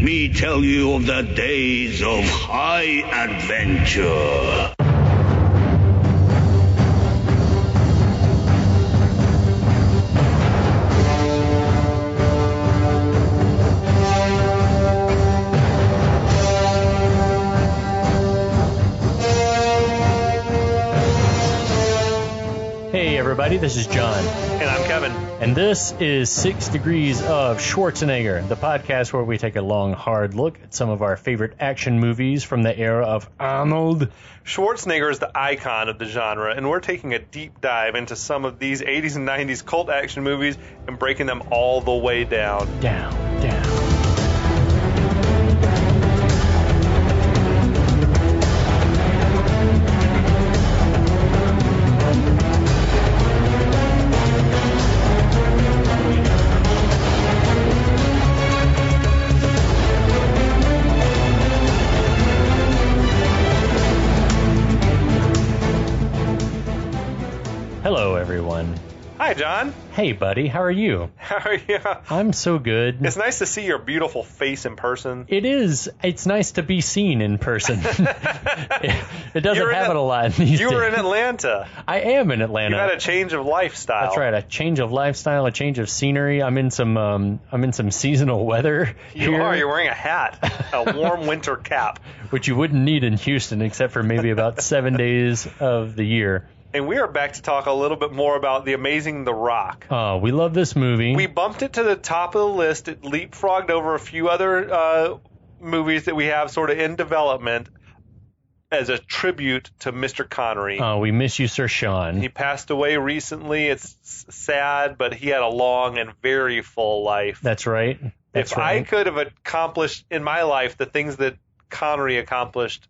me tell you of the days of high adventure. Hey everybody, this is John. And I'm Kevin. And this is 6 Degrees of Schwarzenegger, the podcast where we take a long, hard look at some of our favorite action movies from the era of Arnold. Schwarzenegger is the icon of the genre, and we're taking a deep dive into some of these 80s and 90s cult action movies and breaking them all the way down. Down. Hello, everyone. Hi, John. Hey, buddy. How are you? How are you? I'm so good. It's nice to see your beautiful face in person. It is. It's nice to be seen in person. It doesn't happen a lot these days. You were in Atlanta. I am in Atlanta. You had a change of lifestyle. That's right. A change of lifestyle, a change of scenery. I'm in some seasonal weather. You here, are. You're wearing a hat, a warm winter cap, which you wouldn't need in Houston, except for maybe about 7 days of the year. And we are back to talk a little bit more about The Amazing The Rock. Oh, we love this movie. We bumped it to the top of the list. It leapfrogged over a few other movies that we have sort of in development as a tribute to Mr. Connery. Oh, we miss you, Sir Sean. He passed away recently. It's sad, but he had a long and very full life. That's right. I could have accomplished in my life the things that Connery accomplished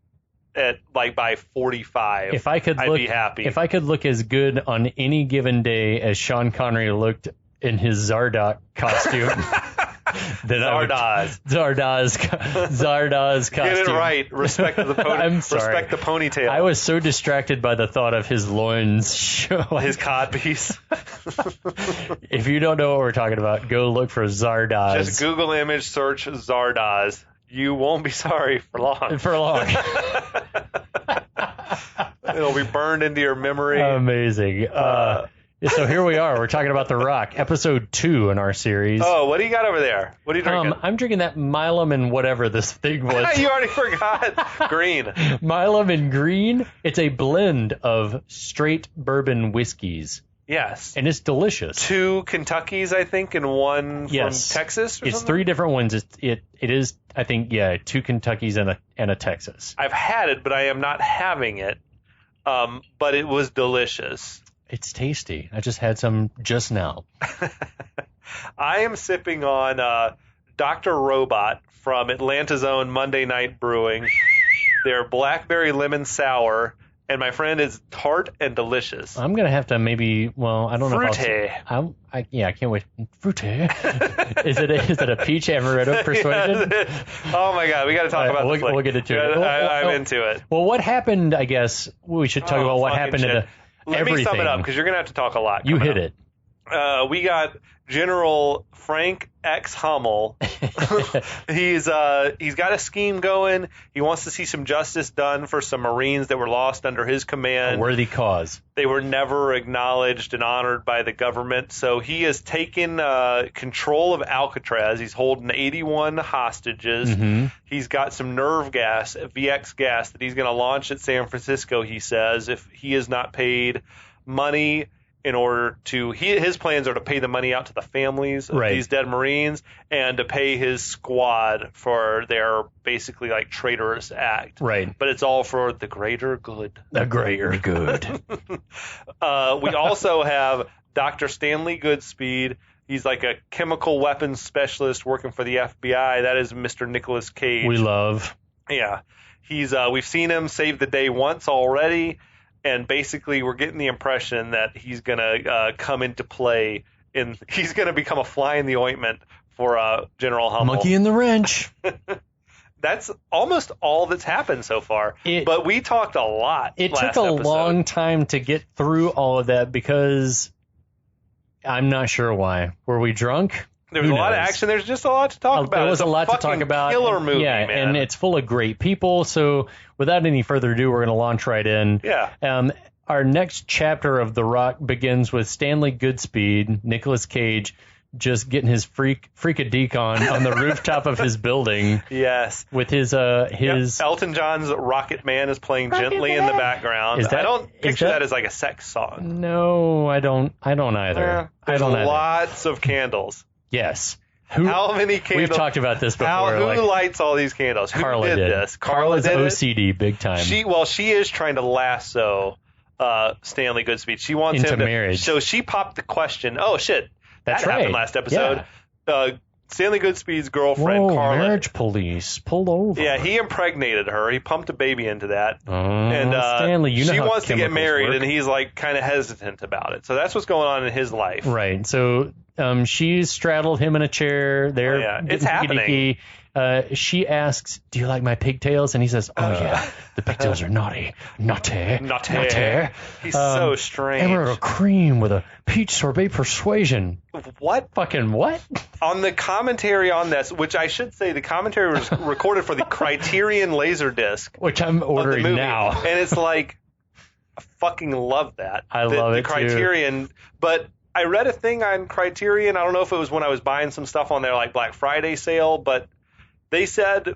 at by 45, I'd be happy. If I could look as good on any given day as Sean Connery looked in his Zardoz costume, then Zardoz costume. Get it right. Respect the I'm sorry. Respect the ponytail. I was so distracted by the thought of his loins show. His codpiece. If you don't know what we're talking about, go look for Zardoz. Just Google image search Zardoz. You won't be sorry for long. It'll be burned into your memory. Amazing. So here we are. We're talking about The Rock, episode 2 in our series. Oh, what do you got over there? What are you drinking? I'm drinking that Milam and whatever this thing was. You already forgot. Green. Milam and Green. It's a blend of straight bourbon whiskeys. Yes. And it's delicious. 2 Kentuckys, I think, and 1 from Texas or It's something? 3 different ones. It is, I think, 2 Kentuckys and a Texas. I've had it, but I am not having it. But it was delicious. It's tasty. I just had some just now. I am sipping on Dr. Robot from Atlanta's own Monday Night Brewing. Their blackberry lemon sour. And my friend is tart and delicious. I'm going to have to I don't know. Fruity. I can't wait. Fruity. Is it a peach amaretto persuasion? Oh, my God. We got to talk about this. We'll get into it. I'm into it. Well, what happened, I guess, we should talk about what happened to Let everything. me sum it up, because you're going to have to talk a lot. You hit it. We got General Frank X. Hummel. He's got a scheme going. He wants to see some justice done for some Marines that were lost under his command. A worthy cause. They were never acknowledged and honored by the government. So he has taken control of Alcatraz. He's holding 81 hostages. Mm-hmm. He's got some nerve gas, VX gas, that he's going to launch at San Francisco, he says, if he is not paid money in order to his plans are to pay the money out to the families of these dead Marines and to pay his squad for their basically like traitorous act. Right. But it's all for the greater good. The greater good. We also have Dr. Stanley Goodspeed. He's like a chemical weapons specialist working for the FBI. That is Mr. Nicolas Cage. We love. Yeah. He's we've seen him save the day once already. And basically, we're getting the impression that he's going to come into play. He's going to become a fly in the ointment for General Hummel. Monkey in the wrench. That's almost all that's happened so far. But we talked a lot. It took a long time to get through all of that because I'm not sure why. Were we drunk? There's a lot of action. There's just a lot to talk about. There was a lot to talk about. Killer movie, man. And it's full of great people. So without any further ado, we're going to launch right in. Yeah. Our next chapter of The Rock begins with Stanley Goodspeed, Nicolas Cage, just getting his freak-a-deek on the rooftop of his building. Yes. With his Elton John's Rocket Man is playing gently in the background. I don't picture that as like a sex song. No, I don't either. There's lots of candles. Yes. How many candles? We've talked about this before. Who lights all these candles? Carla Who did did this? Carla's did OCD big time. She is trying to lasso Stanley Goodspeed. She wants into him to marriage. So she popped the question. Oh shit, that's that right. happened last episode. Yeah. Stanley Goodspeed's girlfriend, Whoa, Carla. marriage police pulled over. Yeah, he impregnated her. He pumped a baby into that. And Stanley, you know she how wants to get married, work. And he's like kind of hesitant about it. So that's what's going on in his life. Right. So she's straddled him in a chair. They're it's happening. She asks, "Do you like my pigtails?" And he says, "Oh yeah, the pigtails are naughty. He's so strange. Emerald cream with a peach sorbet persuasion." What? Fucking what? On the commentary on this, which I should say, the commentary was recorded for the Criterion Laserdisc, which I'm ordering now, and it's like, I fucking love that. I love it the Criterion, too. But I read a thing on Criterion. I don't know if it was when I was buying some stuff on their like Black Friday sale, but they said,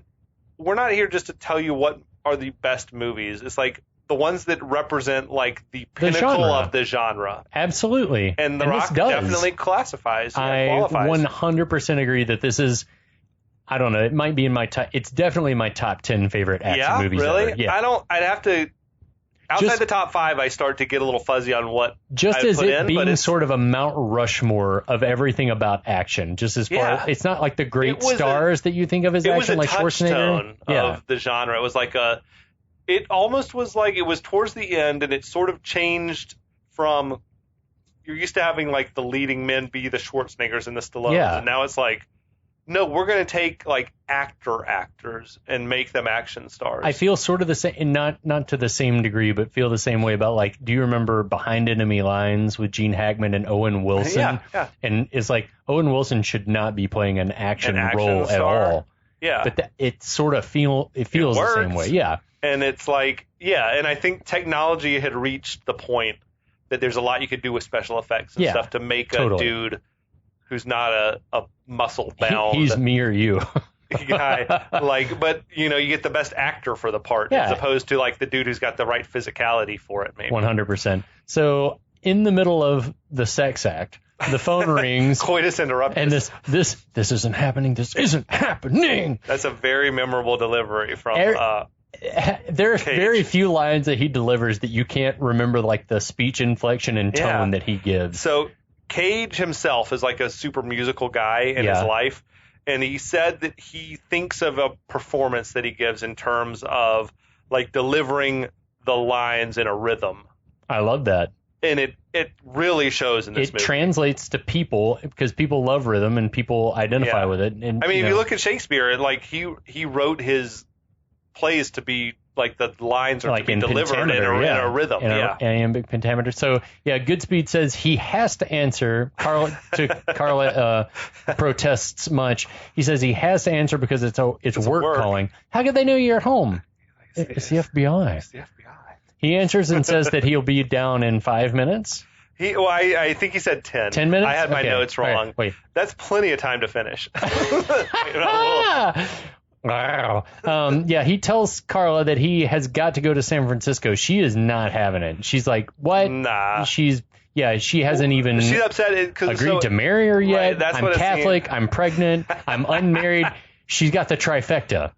we're not here just to tell you what are the best movies. It's like the ones that represent like the pinnacle of the genre. Absolutely. And The Rock definitely qualifies. I 100% agree that this is, I don't know, it might be in my top, it's definitely my top 10 favorite action movies really? ever. Yeah, I'd have to, outside the top 5, I start to get a little fuzzy on what just I'd as put it in, being sort of a Mount Rushmore of everything about action. Just as far, it's not like the great stars that you think of as action, like Schwarzenegger. Of the genre. It was like it almost was like it was towards the end, and it sort of changed from, you're used to having like the leading men be the Schwarzeneggers and the Stallones, and now it's like, no, we're going to take like actors and make them action stars. I feel sort of the same, not to the same degree, but feel the same way about like, do you remember Behind Enemy Lines with Gene Hackman and Owen Wilson? Yeah. And it's like Owen Wilson should not be playing an action role star. At all. Yeah. But it sort of feels the same way. Yeah. And it's like, and I think technology had reached the point that there's a lot you could do with special effects and stuff to make a dude who's not a muscle bound. He's me or you. guy. But you get the best actor for the part as opposed to like the dude who's got the right physicality for it. Maybe 100%. So in the middle of the sex act, the phone rings. Coitus interruptus. And this isn't happening. This isn't happening. That's a very memorable delivery from. There are very few lines that he delivers that you can't remember, like the speech inflection and tone that he gives. So Cage himself is like a super musical guy in his life, and he said that he thinks of a performance that he gives in terms of like delivering the lines in a rhythm. I love that. And it really shows in this movie. It translates to people because people love rhythm and people identify with it. And I mean, if you look at Shakespeare, like he wrote his plays to be like the lines are like to be delivered in a rhythm. Iambic pentameter. So Goodspeed says he has to answer. Carla protests much. He says he has to answer because it's work calling. How could they know you're at home? It's the FBI. It's the FBI. He answers and says that he'll be down in 5 minutes. I think he said 10. 10 minutes? I had my notes wrong. Right, wait. That's plenty of time to finish. Wow. He tells Carla that he has got to go to San Francisco. She is not having it. She's like, what? Nah. She hasn't even She's upset agreed to marry her yet. Right, that's I'm what Catholic. I'm pregnant. I'm unmarried. She's got the trifecta.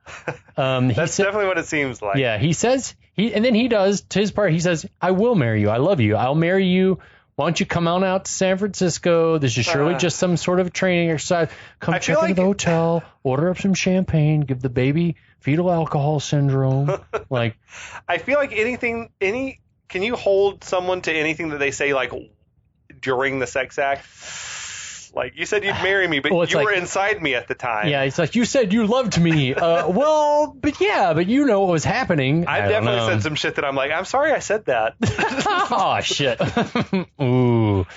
That's definitely what it seems like. Yeah, he says, and then he does, to his part, he says, I will marry you. I love you. I'll marry you. Why don't you come on out to San Francisco? This is surely just some sort of training exercise. Come check into the hotel, order up some champagne, give the baby fetal alcohol syndrome. I feel like can you hold someone to anything that they say like during the sex act? Like, you said you'd marry me, but you were inside me at the time. Yeah, it's like, you said you loved me. But you know what was happening. I've definitely said some shit that I'm like, I'm sorry I said that. Oh, shit. Ooh.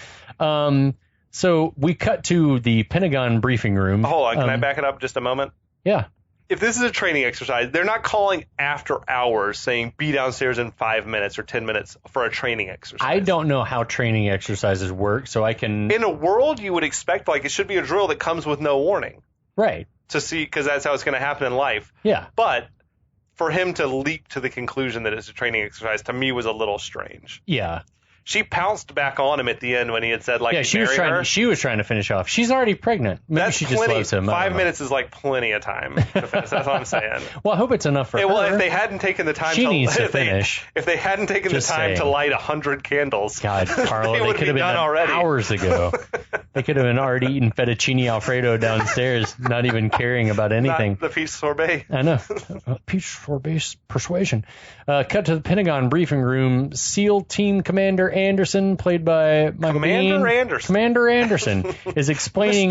So we cut to the Pentagon briefing room. Hold on, can I back it up just a moment? Yeah. If this is a training exercise, they're not calling after hours saying be downstairs in 5 minutes or 10 minutes for a training exercise. I don't know how training exercises work, so I can... In a world, you would expect, like, it should be a drill that comes with no warning. Right. To see, because that's how it's going to happen in life. Yeah. But for him to leap to the conclusion that it's a training exercise, to me, was a little strange. Yeah. She pounced back on him at the end when he had said, like, she was trying to finish off. She's already pregnant. Maybe she just loves him. 5 minutes is like plenty of time to finish. That's what I'm saying. Well, I hope it's enough for her. Well, if they hadn't taken the time needs to finish. If they hadn't taken the time to light 100 candles, God, Carla, they could have been done already. Hours ago. They could have been already eating fettuccine Alfredo downstairs, not even caring about anything. Not the peach sorbet. I know. Peach sorbet persuasion. Cut to the Pentagon briefing room. SEAL Team Commander Anderson, played by Michael Biehn. Commander Anderson is explaining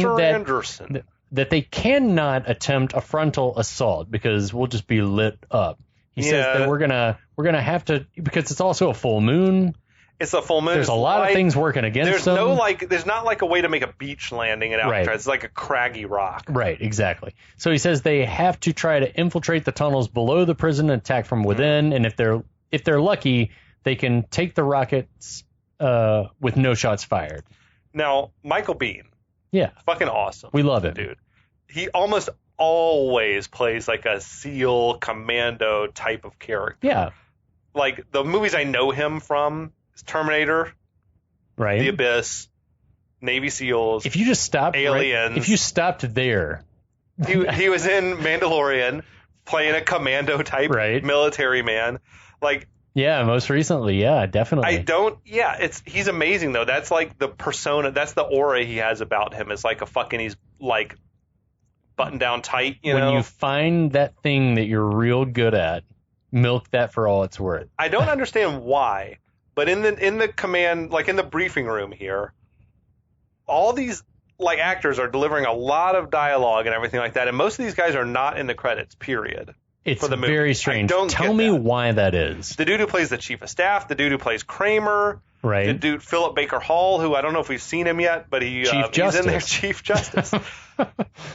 that they cannot attempt a frontal assault because we'll just be lit up. He says that we're gonna have to, because it's also a full moon. It's a full moon. There's a lot of things working against them. There's not like a way to make a beach landing at Alcatraz. Right. It's like a craggy rock. Right, exactly. So he says they have to try to infiltrate the tunnels below the prison and attack from within. And if they're lucky, they can take the rockets with no shots fired. Now, Michael Biehn. Yeah. Fucking awesome. We love him. Dude. He almost always plays like a SEAL commando type of character. Yeah. Like the movies I know him from, Terminator, right? The Abyss, Navy SEALs. If you just stopped, Aliens. If you stopped there, he was in Mandalorian, playing a commando type military man. Like, yeah, most recently, yeah, definitely. He's amazing though. That's like the persona. That's the aura he has about him. It's like he's like buttoned down tight. When you find that thing that you're real good at, milk that for all it's worth. I don't understand why. But in the command, like in the briefing room here, all these like actors are delivering a lot of dialogue and everything like that, and most of these guys are not in the credits. Period. It's for the movie. Very strange. Tell me why that is. The dude who plays the chief of staff, the dude who plays Kramer, right? The dude Philip Baker Hall, who I don't know if we've seen him yet, but he's in there, Chief Justice.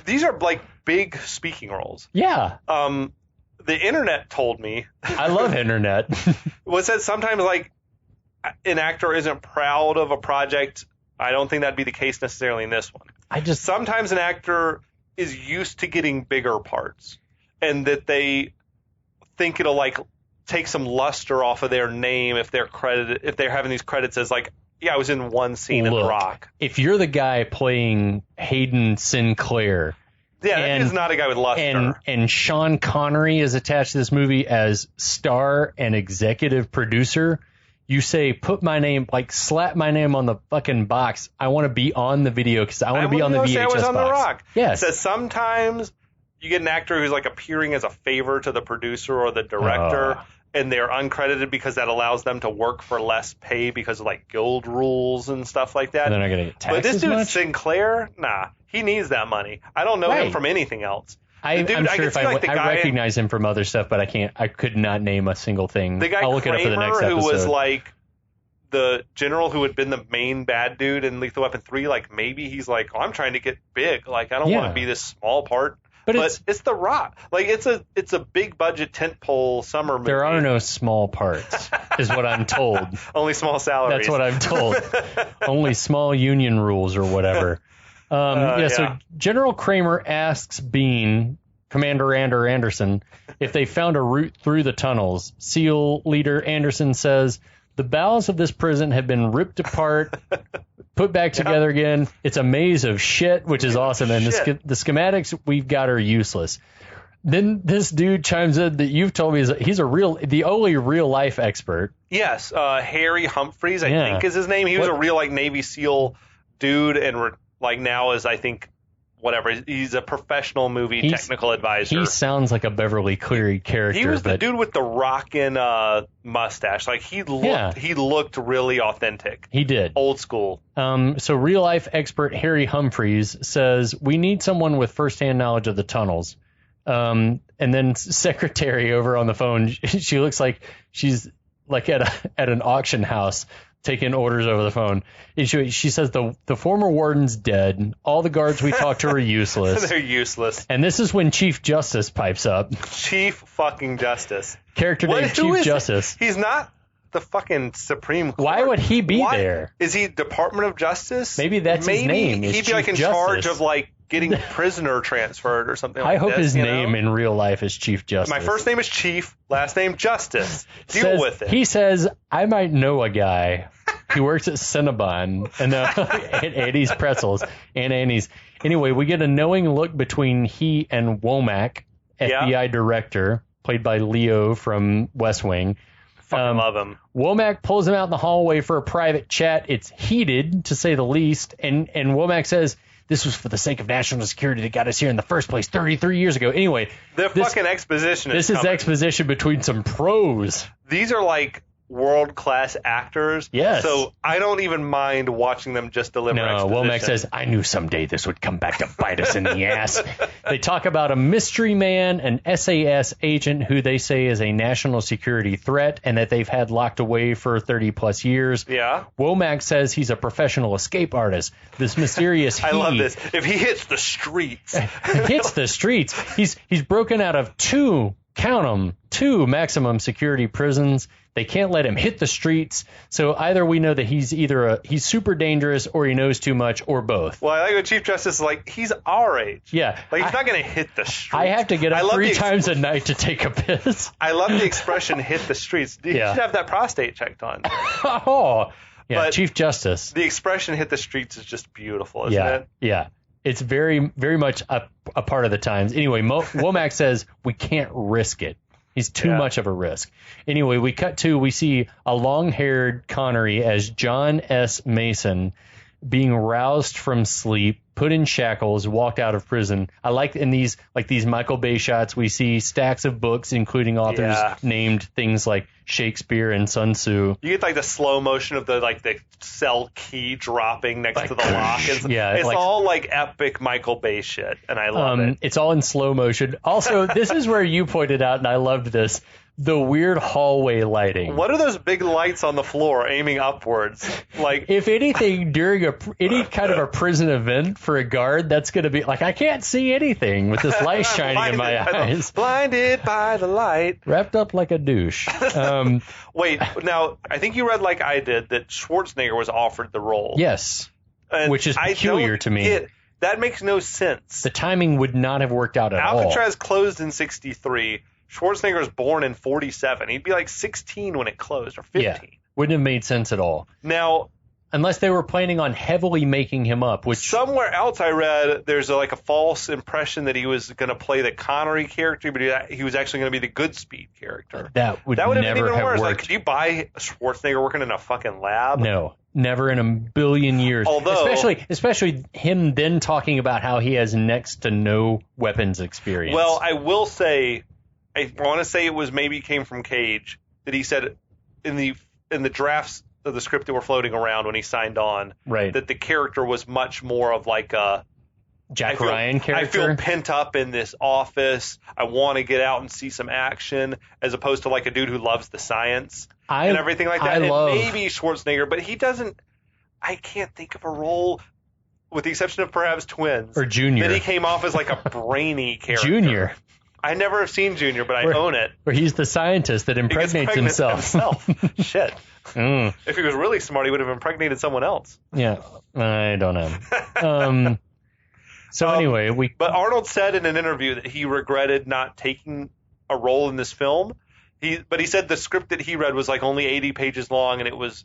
These are like big speaking roles. Yeah. The internet told me. I love internet. Was that sometimes like an actor isn't proud of a project. I don't think that'd be the case necessarily in this one. Sometimes an actor is used to getting bigger parts, and that they think it'll like take some luster off of their name if they're having these credits as like, yeah, I was in one scene in The Rock. If you're the guy playing Hayden Sinclair, that is not a guy with luster. And Sean Connery is attached to this movie as star and executive producer. You say, put my name, like slap my name on the fucking box. I want to be on the video because I want to be on the VHS I was on box. The Rock. Yes. It says sometimes you get an actor who's like appearing as a favor to the producer or the director, and they're uncredited because that allows them to work for less pay because of like guild rules and stuff like that. And they're not going to get taxed But this dude much? Sinclair, nah, he needs that money. I don't know him from anything else. I'm sure if I recognize him from other stuff, but I could not name a single thing. The guy I'll look Kramer, it up for the next episode. who was like the general who had been the main bad dude in Lethal Weapon 3, like maybe he's like, I'm trying to get big. Like I don't want to be this small part. But it's The Rock. Like it's a big budget tentpole summer movie. There are no small parts, is what I'm told. Only small salaries. That's what I'm told. Only small union rules or whatever. So General Kramer asks Biehn, Commander Anderson, if they found a route through the tunnels. SEAL leader Anderson says, the bowels of this prison have been ripped apart, put back together again. It's a maze of shit, which is awesome. And the schematics we've got are useless. Then this dude chimes in that you've told me he's the only real life expert. Yes. Harry Humphreys, I think is his name. He was a real like Navy SEAL dude, and like now is, I think, whatever. He's a professional movie technical advisor. He sounds like a Beverly Cleary character. He was the dude with the rockin' mustache. Like he looked really authentic. He did. Old school. So real life expert Harry Humphreys says we need someone with firsthand knowledge of the tunnels. And then secretary over on the phone, she looks like she's like at an auction house. taking orders over the phone. And she says the former warden's dead. All the guards we talked to are useless. They're useless. And this is when Chief Justice pipes up. Chief fucking Justice. Character named Chief Justice. He's not the fucking Supreme Court. Why would he be there? Is he Department of Justice? Maybe that's his name. He'd be like in charge of like getting prisoner transferred or something like that. I hope his name in real life is Chief Justice. My first name is Chief, last name Justice. Deal with it. He says, I might know a guy. He works at Cinnabon and at Annie's Pretzels and Annie's. Anyway, we get a knowing look between he and Womack, FBI director, played by Leo from West Wing. Fucking love him. Womack pulls him out in the hallway for a private chat. It's heated, to say the least. And Womack says, this was for the sake of national security that got us here in the first place 33 years ago. Anyway. Fucking exposition is coming. Exposition between some pros. These are like world-class actors. Yes. So I don't even mind watching them just deliver exposition. Womack says, I knew someday this would come back to bite us in the ass. They talk about a mystery man, an SAS agent who they say is a national security threat and that they've had locked away for 30-plus years. Yeah. Womack says he's a professional escape artist. This mysterious I love this. If he hits the streets. He's broken out of two maximum security prisons. They can't let him hit the streets. So either we know that he's super dangerous or he knows too much or both. Well, I like when Chief Justice is like, he's our age. Yeah. Like, he's not going to hit the streets. I have to get up 3 times a night to take a piss. I love the expression hit the streets. You should have that prostate checked on. Oh, yeah. But Chief Justice. The expression hit the streets is just beautiful, isn't it? Yeah. It's very, very much a part of the times. Anyway, Womack says we can't risk it. He's too much of a risk. Anyway, we see a long-haired Connery as John S. Mason being roused from sleep, put in shackles, walked out of prison. I like in these Michael Bay shots, we see stacks of books, including authors named things like Shakespeare and Sun Tzu. You get like the slow motion of the cell key dropping next to the lock. It's all like epic Michael Bay shit, and I love it. It's all in slow motion. Also, this is where you pointed out, and I loved this, the weird hallway lighting. What are those big lights on the floor aiming upwards? Like, if anything, during any kind of a prison event for a guard, that's going to be like, I can't see anything with this light shining in my eyes. Blinded by the light. Wrapped up like a douche. Wait, now, I think you read like I did that Schwarzenegger was offered the role. Yes, which is peculiar to me. That makes no sense. The timing would not have worked out at all. Alcatraz closed in 1963. Schwarzenegger was born in 1947. He'd be like 16 when it closed, or 15. Yeah, wouldn't have made sense at all. Now, unless they were planning on heavily making him up, which somewhere else I read there's a false impression that he was going to play the Connery character, but he was actually going to be the Goodspeed character. That would have never been even have worse. worked. Like, could you buy Schwarzenegger working in a fucking lab? No. Never in a billion years. Although, especially him then talking about how he has next to no weapons experience. Well, I will say, I want to say maybe came from Cage, that he said in the drafts of the script that were floating around when he signed on, right, that the character was much more of like a Jack Ryan character. I feel pent up in this office. I want to get out and see some action, as opposed to like a dude who loves the science and everything like that. Maybe Schwarzenegger, but he doesn't. I can't think of a role, with the exception of perhaps Twins or Junior, that he came off as like a brainy character. Junior. I never have seen Junior, but I own it. Where he's the scientist that impregnates himself. Shit. If he was really smart, he would have impregnated someone else. Yeah, I don't know. Anyway, But Arnold said in an interview that he regretted not taking a role in this film. But he said the script that he read was like only 80 pages long, and it was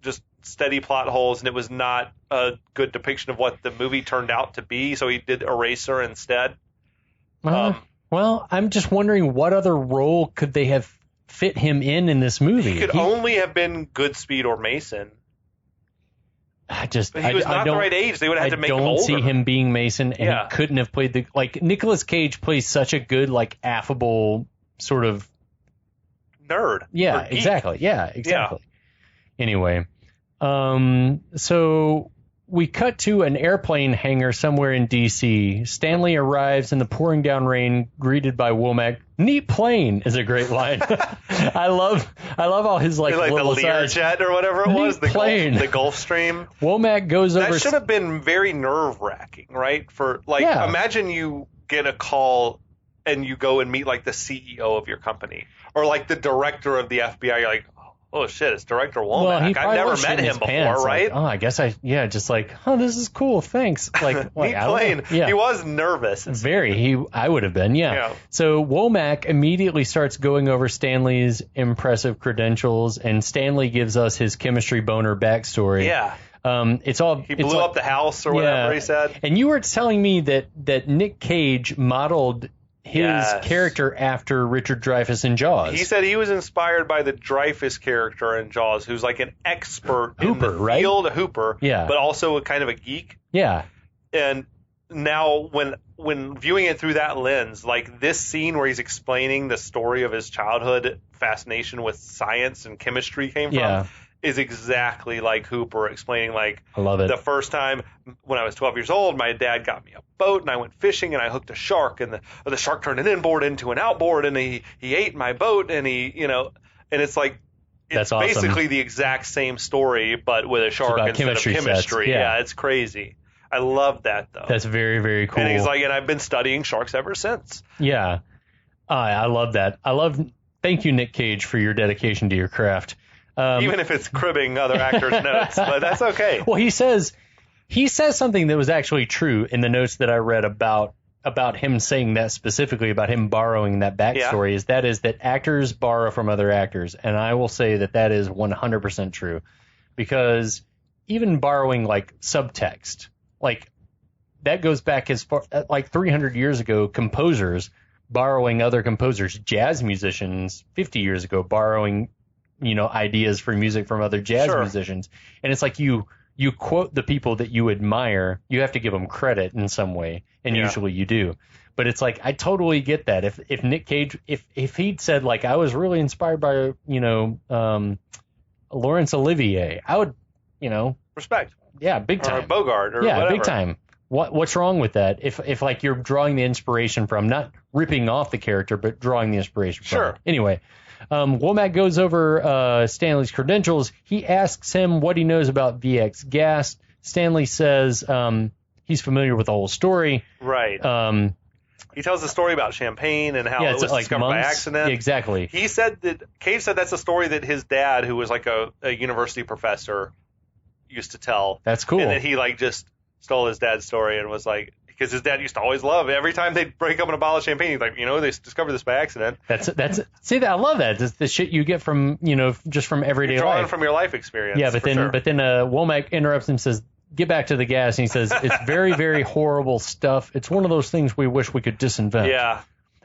just steady plot holes, and it was not a good depiction of what the movie turned out to be. So he did Eraser instead. Well, I'm just wondering what other role could they have fit him in this movie? He could only have been Goodspeed or Mason. But he was not the right age. They would have had to make him older. I don't see him being Mason, and he couldn't have played Nicolas Cage plays such a good, affable sort of nerd. Yeah, exactly. Yeah, exactly. Yeah. Anyway, so we cut to an airplane hangar somewhere in D.C. Stanley arrives in the pouring down rain, greeted by Womack. Neat plane is a great line. I love all his like little the Learjet or whatever it was. The Gulfstream. Womack goes over. That should have been very nerve wracking, right? Imagine you get a call and you go and meet like the CEO of your company or like the director of the FBI. You're like, oh shit, it's Director Womack. I've never met him before, right? Like, I guess just like, this is cool, thanks. Like, neat plane. Yeah. He was nervous. I would have been, yeah. So Womack immediately starts going over Stanley's impressive credentials, and Stanley gives us his chemistry boner backstory. Yeah. He blew up the house or whatever he said. And you were telling me that Nick Cage modeled his character after Richard Dreyfuss in Jaws. He said he was inspired by the Dreyfuss character in Jaws, who's like an expert in the field, a hooper, but also a kind of a geek. Yeah. And now when viewing it through that lens, like this scene where he's explaining the story of his childhood fascination with science and chemistry came from, is exactly like Hooper explaining, like, I love it. The first time when I was 12 years old, my dad got me a boat and I went fishing and I hooked a shark, and the shark turned an inboard into an outboard, and he ate my boat, and and it's like, it's awesome. Basically the exact same story, but with a shark instead of chemistry. Yeah, it's crazy. I love that, though. That's very, very cool. And he's like, and I've been studying sharks ever since. Yeah. I love that. Thank you, Nick Cage, for your dedication to your craft. Even if it's cribbing other actors' notes, but that's okay. Well, he says something that was actually true in the notes that I read about him saying that specifically, about him borrowing that backstory, is that actors borrow from other actors. And I will say that is 100% true, because even borrowing like subtext, like that goes back as far like 300 years ago, composers borrowing other composers, jazz musicians 50 years ago borrowing ideas for music from other jazz musicians. And it's like you quote the people that you admire, you have to give them credit in some way, and usually you do. But it's like, I totally get that. If Nick Cage, if he'd said like, I was really inspired by Laurence Olivier, I would respect. Yeah, big time. Or Bogart or whatever. Big time. What's wrong with that? If like you're drawing the inspiration from, not ripping off the character, but drawing the inspiration from it. Anyway, Womack goes over Stanley's credentials. He asks him what he knows about VX gas. Stanley says he's familiar with the whole story. Right. He tells the story about champagne and how it was discovered by accident. Exactly. Cage said that's a story that his dad, who was like a university professor, used to tell. That's cool. And that he like just stole his dad's story and was like, because his dad used to always love every time they'd break open a bottle of champagne, he's like, they discovered this by accident. See that, I love that. It's the shit you get from just from everyday drawing life, from your life experience. Yeah, but then Womack interrupts him and says, "Get back to the gas." And he says, "It's very, very horrible stuff. It's one of those things we wish we could disinvent." Yeah.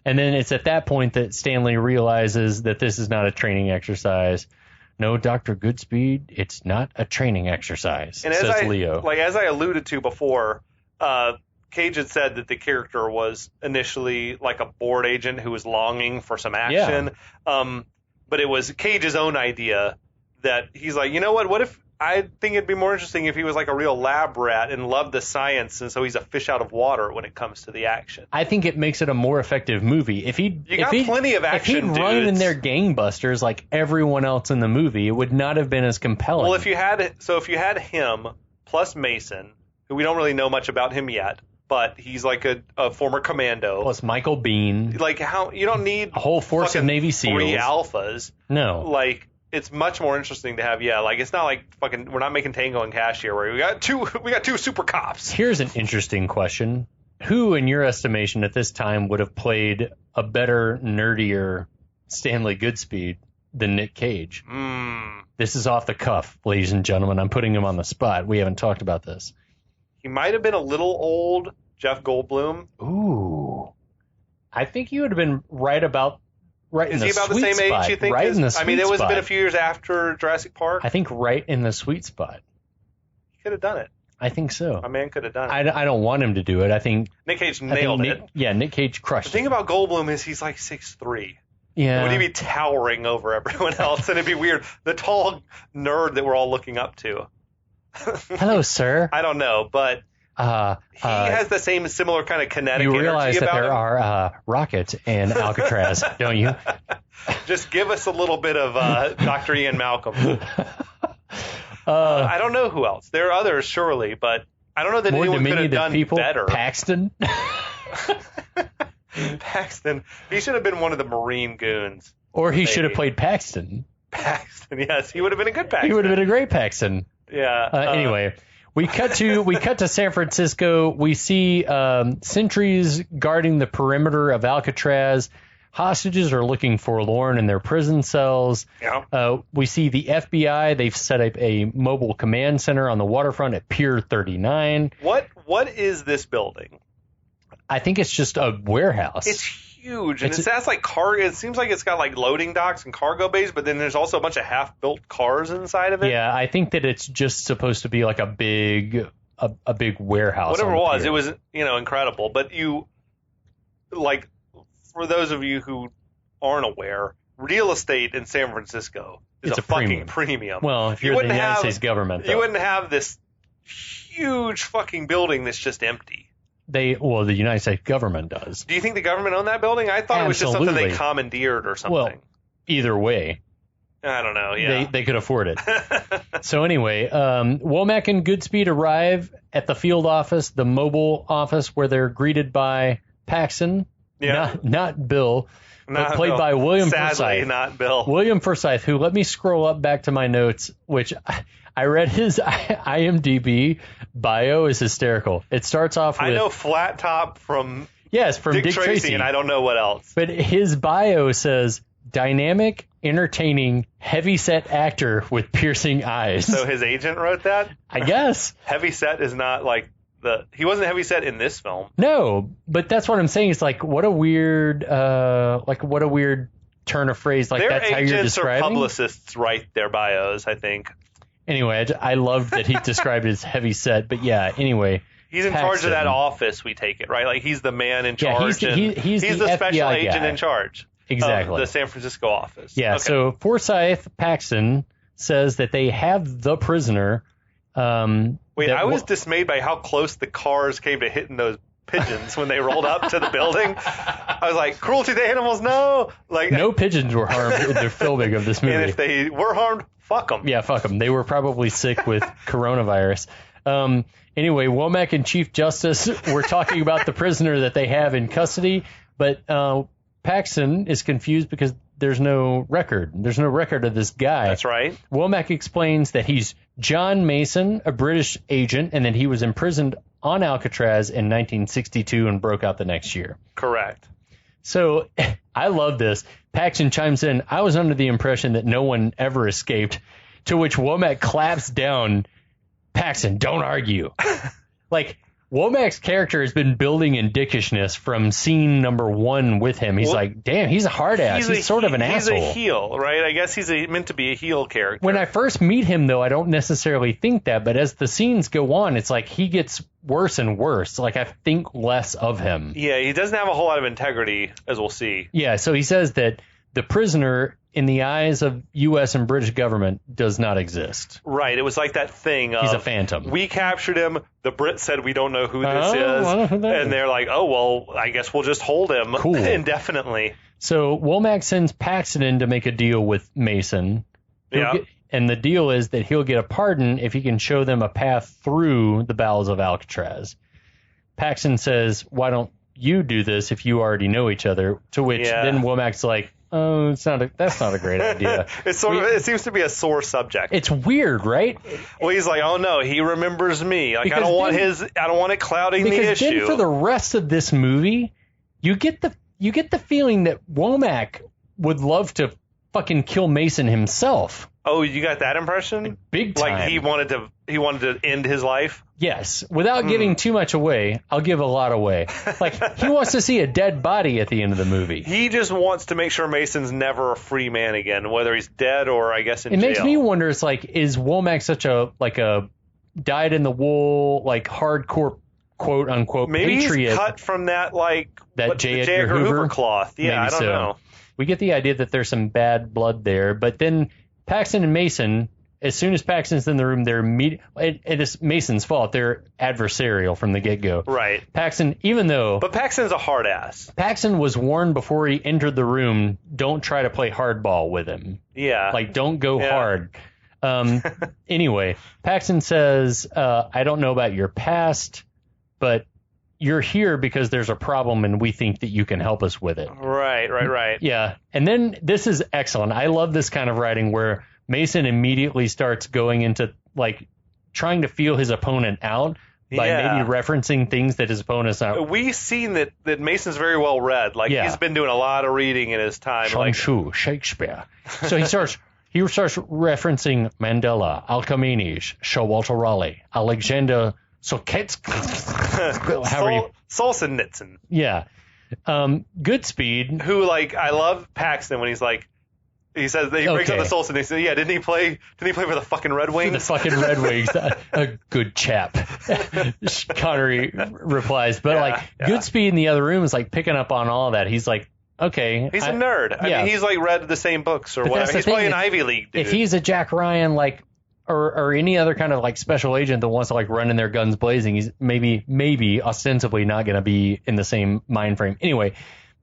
And then it's at that point that Stanley realizes that this is not a training exercise. No, Dr. Goodspeed, it's not a training exercise, and says Leo. As I alluded to before, Cage had said that the character was initially like a board agent who was longing for some action. Yeah. But it was Cage's own idea that he's like, what if, I think it'd be more interesting if he was like a real lab rat and loved the science, and so he's a fish out of water when it comes to the action. I think it makes it a more effective movie. Plenty of action. If he'd run in there gangbusters like everyone else in the movie, it would not have been as compelling. Well, if you had him plus Mason, who we don't really know much about him yet, but he's like a former commando. Plus Michael Biehn. Like, how you don't need a whole force of Navy SEALs. 3 alphas. No. Like, it's much more interesting to have, it's not like fucking, we're not making Tango and Cash here where we got two super cops. Here's an interesting question. Who, in your estimation, at this time would have played a better, nerdier Stanley Goodspeed than Nick Cage? This is off the cuff, ladies and gentlemen. I'm putting him on the spot. We haven't talked about this. He might have been a little old Jeff Goldblum. Ooh. I think he would have been right in the sweet spot. Is he about the same age, you think? Right in the sweet spot. It was been a few years after Jurassic Park. I think right in the sweet spot. He could have done it. I think so. My man could have done it. I don't want him to do it. I think Nick Cage nailed it. Yeah, Nick Cage crushed it. The thing about Goldblum is he's like 6'3". Yeah. Would he be towering over everyone else? And it'd be weird. The tall nerd that we're all looking up to. Hello, sir. I don't know, but he has the similar kind of kinetic energy. You realize that there him. are rockets in Alcatraz, don't you? Just give us a little bit of Dr. Ian Malcolm. I don't know who else. There are others, surely, but I don't know that anyone could have done better. Paxton? Paxton. He should have been one of the Marine goons. Or he should have played Paxton. Paxton, yes. He would have been a good Paxton. He would have been a great Paxton. Yeah. Anyway, we cut to San Francisco. We see sentries guarding the perimeter of Alcatraz. Hostages are looking forlorn in their prison cells. Yeah. We see the FBI. They've set up a mobile command center on the waterfront at Pier 39. What is this building? I think it's just a warehouse. It's huge, and it sounds like cargo. It seems like it's got like loading docks and cargo bays, but then there's also a bunch of half-built cars inside of it. Yeah, I think that it's just supposed to be like a big warehouse. Whatever it was incredible. But for those of you who aren't aware, real estate in San Francisco is a fucking premium. Well, if you're the United States government, though. You wouldn't have this huge fucking building that's just empty. The United States government does. Do you think the government owned that building? I thought Absolutely. It was just something they commandeered or something. Well, either way. I don't know, yeah. They could afford it. So anyway, Womack and Goodspeed arrive at the field office, the mobile office, where they're greeted by Paxton, not Bill, but played by William Sadly, Forsythe. Not Bill. William Forsythe, who, let me scroll up back to my notes, which I read his IMDb bio is hysterical. It starts off with... I know Flat Top from Dick Tracy, and I don't know what else. But his bio says, dynamic, entertaining, heavy-set actor with piercing eyes. So his agent wrote that? I guess. Heavy-set is not like... He wasn't heavy-set in this film. No, but that's what I'm saying. It's like, what a weird turn of phrase. Like, that's how you're describing? Their agents or publicists write their bios, I think. Anyway, I loved that he described it as heavy set, but yeah, anyway. He's in charge of that office, we take it, right? Like, he's the man in charge. Yeah, he's the special FBI agent guy. in charge. Exactly. Of the San Francisco office. Yeah, okay. So Forsythe Paxton says that they have the prisoner. Wait, I was dismayed by how close the cars came to hitting those pigeons when they rolled up to the building. I was like, cruelty to animals, no! Like, no pigeons were harmed in their filming of this movie. And if they were harmed, fuck them. Yeah, fuck them. They were probably sick with coronavirus. Anyway, Womack and Chief Justice were talking about the prisoner that they have in custody, but Paxton is confused because there's no record. There's no record of this guy. That's right. Womack explains that he's John Mason, a British agent, and that he was imprisoned on Alcatraz in 1962 and broke out the next year. Correct. So I love this. Paxton chimes in, I was under the impression that no one ever escaped, to which Womack claps down, Paxton, don't argue. Like, Womack's character has been building in dickishness from scene number 1 with him. He's like, damn, he's a hard ass. He's sort of an asshole. He's a heel, right? I guess he's meant to be a heel character. When I first meet him, though, I don't necessarily think that. But as the scenes go on, it's like he gets worse and worse. Like, I think less of him. Yeah, he doesn't have a whole lot of integrity, as we'll see. Yeah, so he says that the prisoner, in the eyes of U.S. and British government, does not exist. Right. It was like that thing of... He's a phantom. We captured him. The Brits said we don't know who this is. And they're like, oh, well, I guess we'll just hold him indefinitely. So Womack sends Paxton in to make a deal with Mason. And the deal is that he'll get a pardon if he can show them a path through the bowels of Alcatraz. Paxton says, why don't you do this if you already know each other? To which then Womack's like, oh, that's not a great idea. It seems to be a sore subject. It's weird, right? Well, he's like, oh no, he remembers me. Like, I don't want it clouding the issue. Because then for the rest of this movie, you get the feeling that Womack would love to fucking kill Mason himself. Oh, you got that impression? Big time. Like he wanted to end his life? Yes. Without giving too much away, I'll give a lot away. Like, he wants to see a dead body at the end of the movie. He just wants to make sure Mason's never a free man again, whether he's dead or, I guess, in jail. It makes me wonder, it's like, is Womack such a dyed-in-the-wool, like, hardcore, quote-unquote, maybe patriot? Maybe he's cut from that, like, that J. Edgar Hoover cloth. Yeah, maybe I don't know. We get the idea that there's some bad blood there, but then Paxton and Mason as soon as Paxton's in the room, they're it is Mason's fault. They're adversarial from the get-go. Right. Paxton, even though... But Paxton's a hard ass. Paxton was warned before he entered the room, don't try to play hardball with him. Yeah. Like, don't go hard. Anyway, Paxton says, I don't know about your past, but you're here because there's a problem and we think that you can help us with it. Right. Yeah. And then this is excellent. I love this kind of writing where Mason immediately starts going into, like, trying to feel his opponent out by maybe referencing things that his opponent's not. We've seen that Mason's very well read. Like, he's been doing a lot of reading in his time. Shakespeare. So he starts referencing Mandela, Alcamenes, Sir Walter Raleigh, Alexander Solzhenitsyn. Yeah. Goodspeed. Who, like, I love Paxton when he's like, he says that he breaks up the Solzhenitsyn. He says, didn't he play for the fucking Red Wings? The fucking Red Wings. A good chap. Connery replies. But Goodspeed in the other room is like picking up on all of that. He's like, okay. He's a nerd. I mean, he's like read the same books or whatever. He's probably an Ivy League dude. If he's a Jack Ryan, like, or any other kind of like special agent that wants to like run in their guns blazing, he's maybe ostensibly not going to be in the same mind frame. Anyway,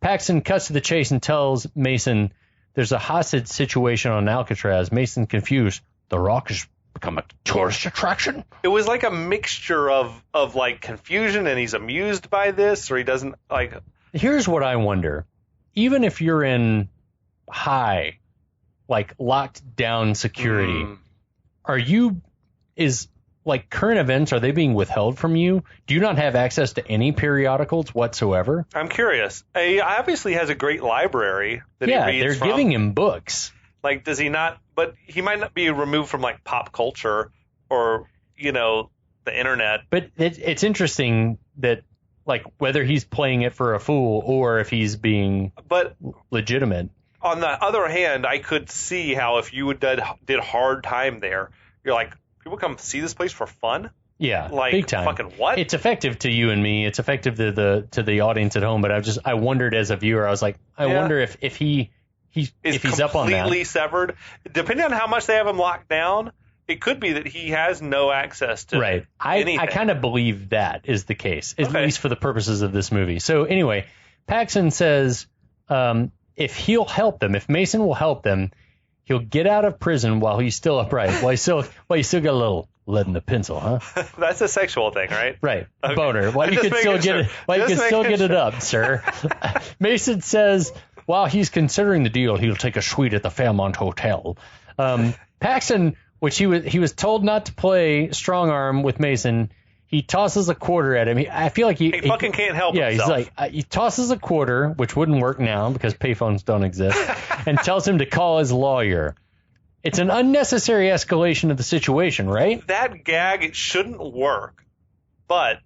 Paxton cuts to the chase and tells Mason there's a hostage situation on Alcatraz. Mason's confused. The Rock has become a tourist attraction. It was like a mixture of like confusion and he's amused by this, or he doesn't like. Here's what I wonder. Even if you're in high, like locked down security, like current events, are they being withheld from you? Do you not have access to any periodicals whatsoever? I'm curious. He obviously has a great library that he reads from. They're giving him books. Like, does he not? But he might not be removed from like pop culture or, the internet. But it's interesting that, like, whether he's playing it for a fool or if he's being legitimate. On the other hand, I could see how if you did hard time there, you're like, people come see this place for fun? Yeah, like, big time. Fucking what? It's effective to you and me. It's effective to the audience at home. But I wondered as a viewer, I was like, I wonder if he's up on that. Completely severed. Depending on how much they have him locked down, it could be that he has no access to anything. I kind of believe that is the case, at least for the purposes of this movie. So anyway, Paxton says if he'll help them, if Mason will help them, he'll get out of prison while he's still upright. While you still got a little lead in the pencil, huh? That's a sexual thing, right? Right. Okay. Boner. While you can still get it. While you can still get it up, sir. Mason says while he's considering the deal, he'll take a suite at the Fairmont Hotel. Paxton, which he was told not to play strong arm with Mason. He tosses a quarter at him. I feel like he fucking can't help himself. He's like, he tosses a quarter, which wouldn't work now because payphones don't exist, and tells him to call his lawyer. It's an unnecessary escalation of the situation, right? That gag, it shouldn't work, but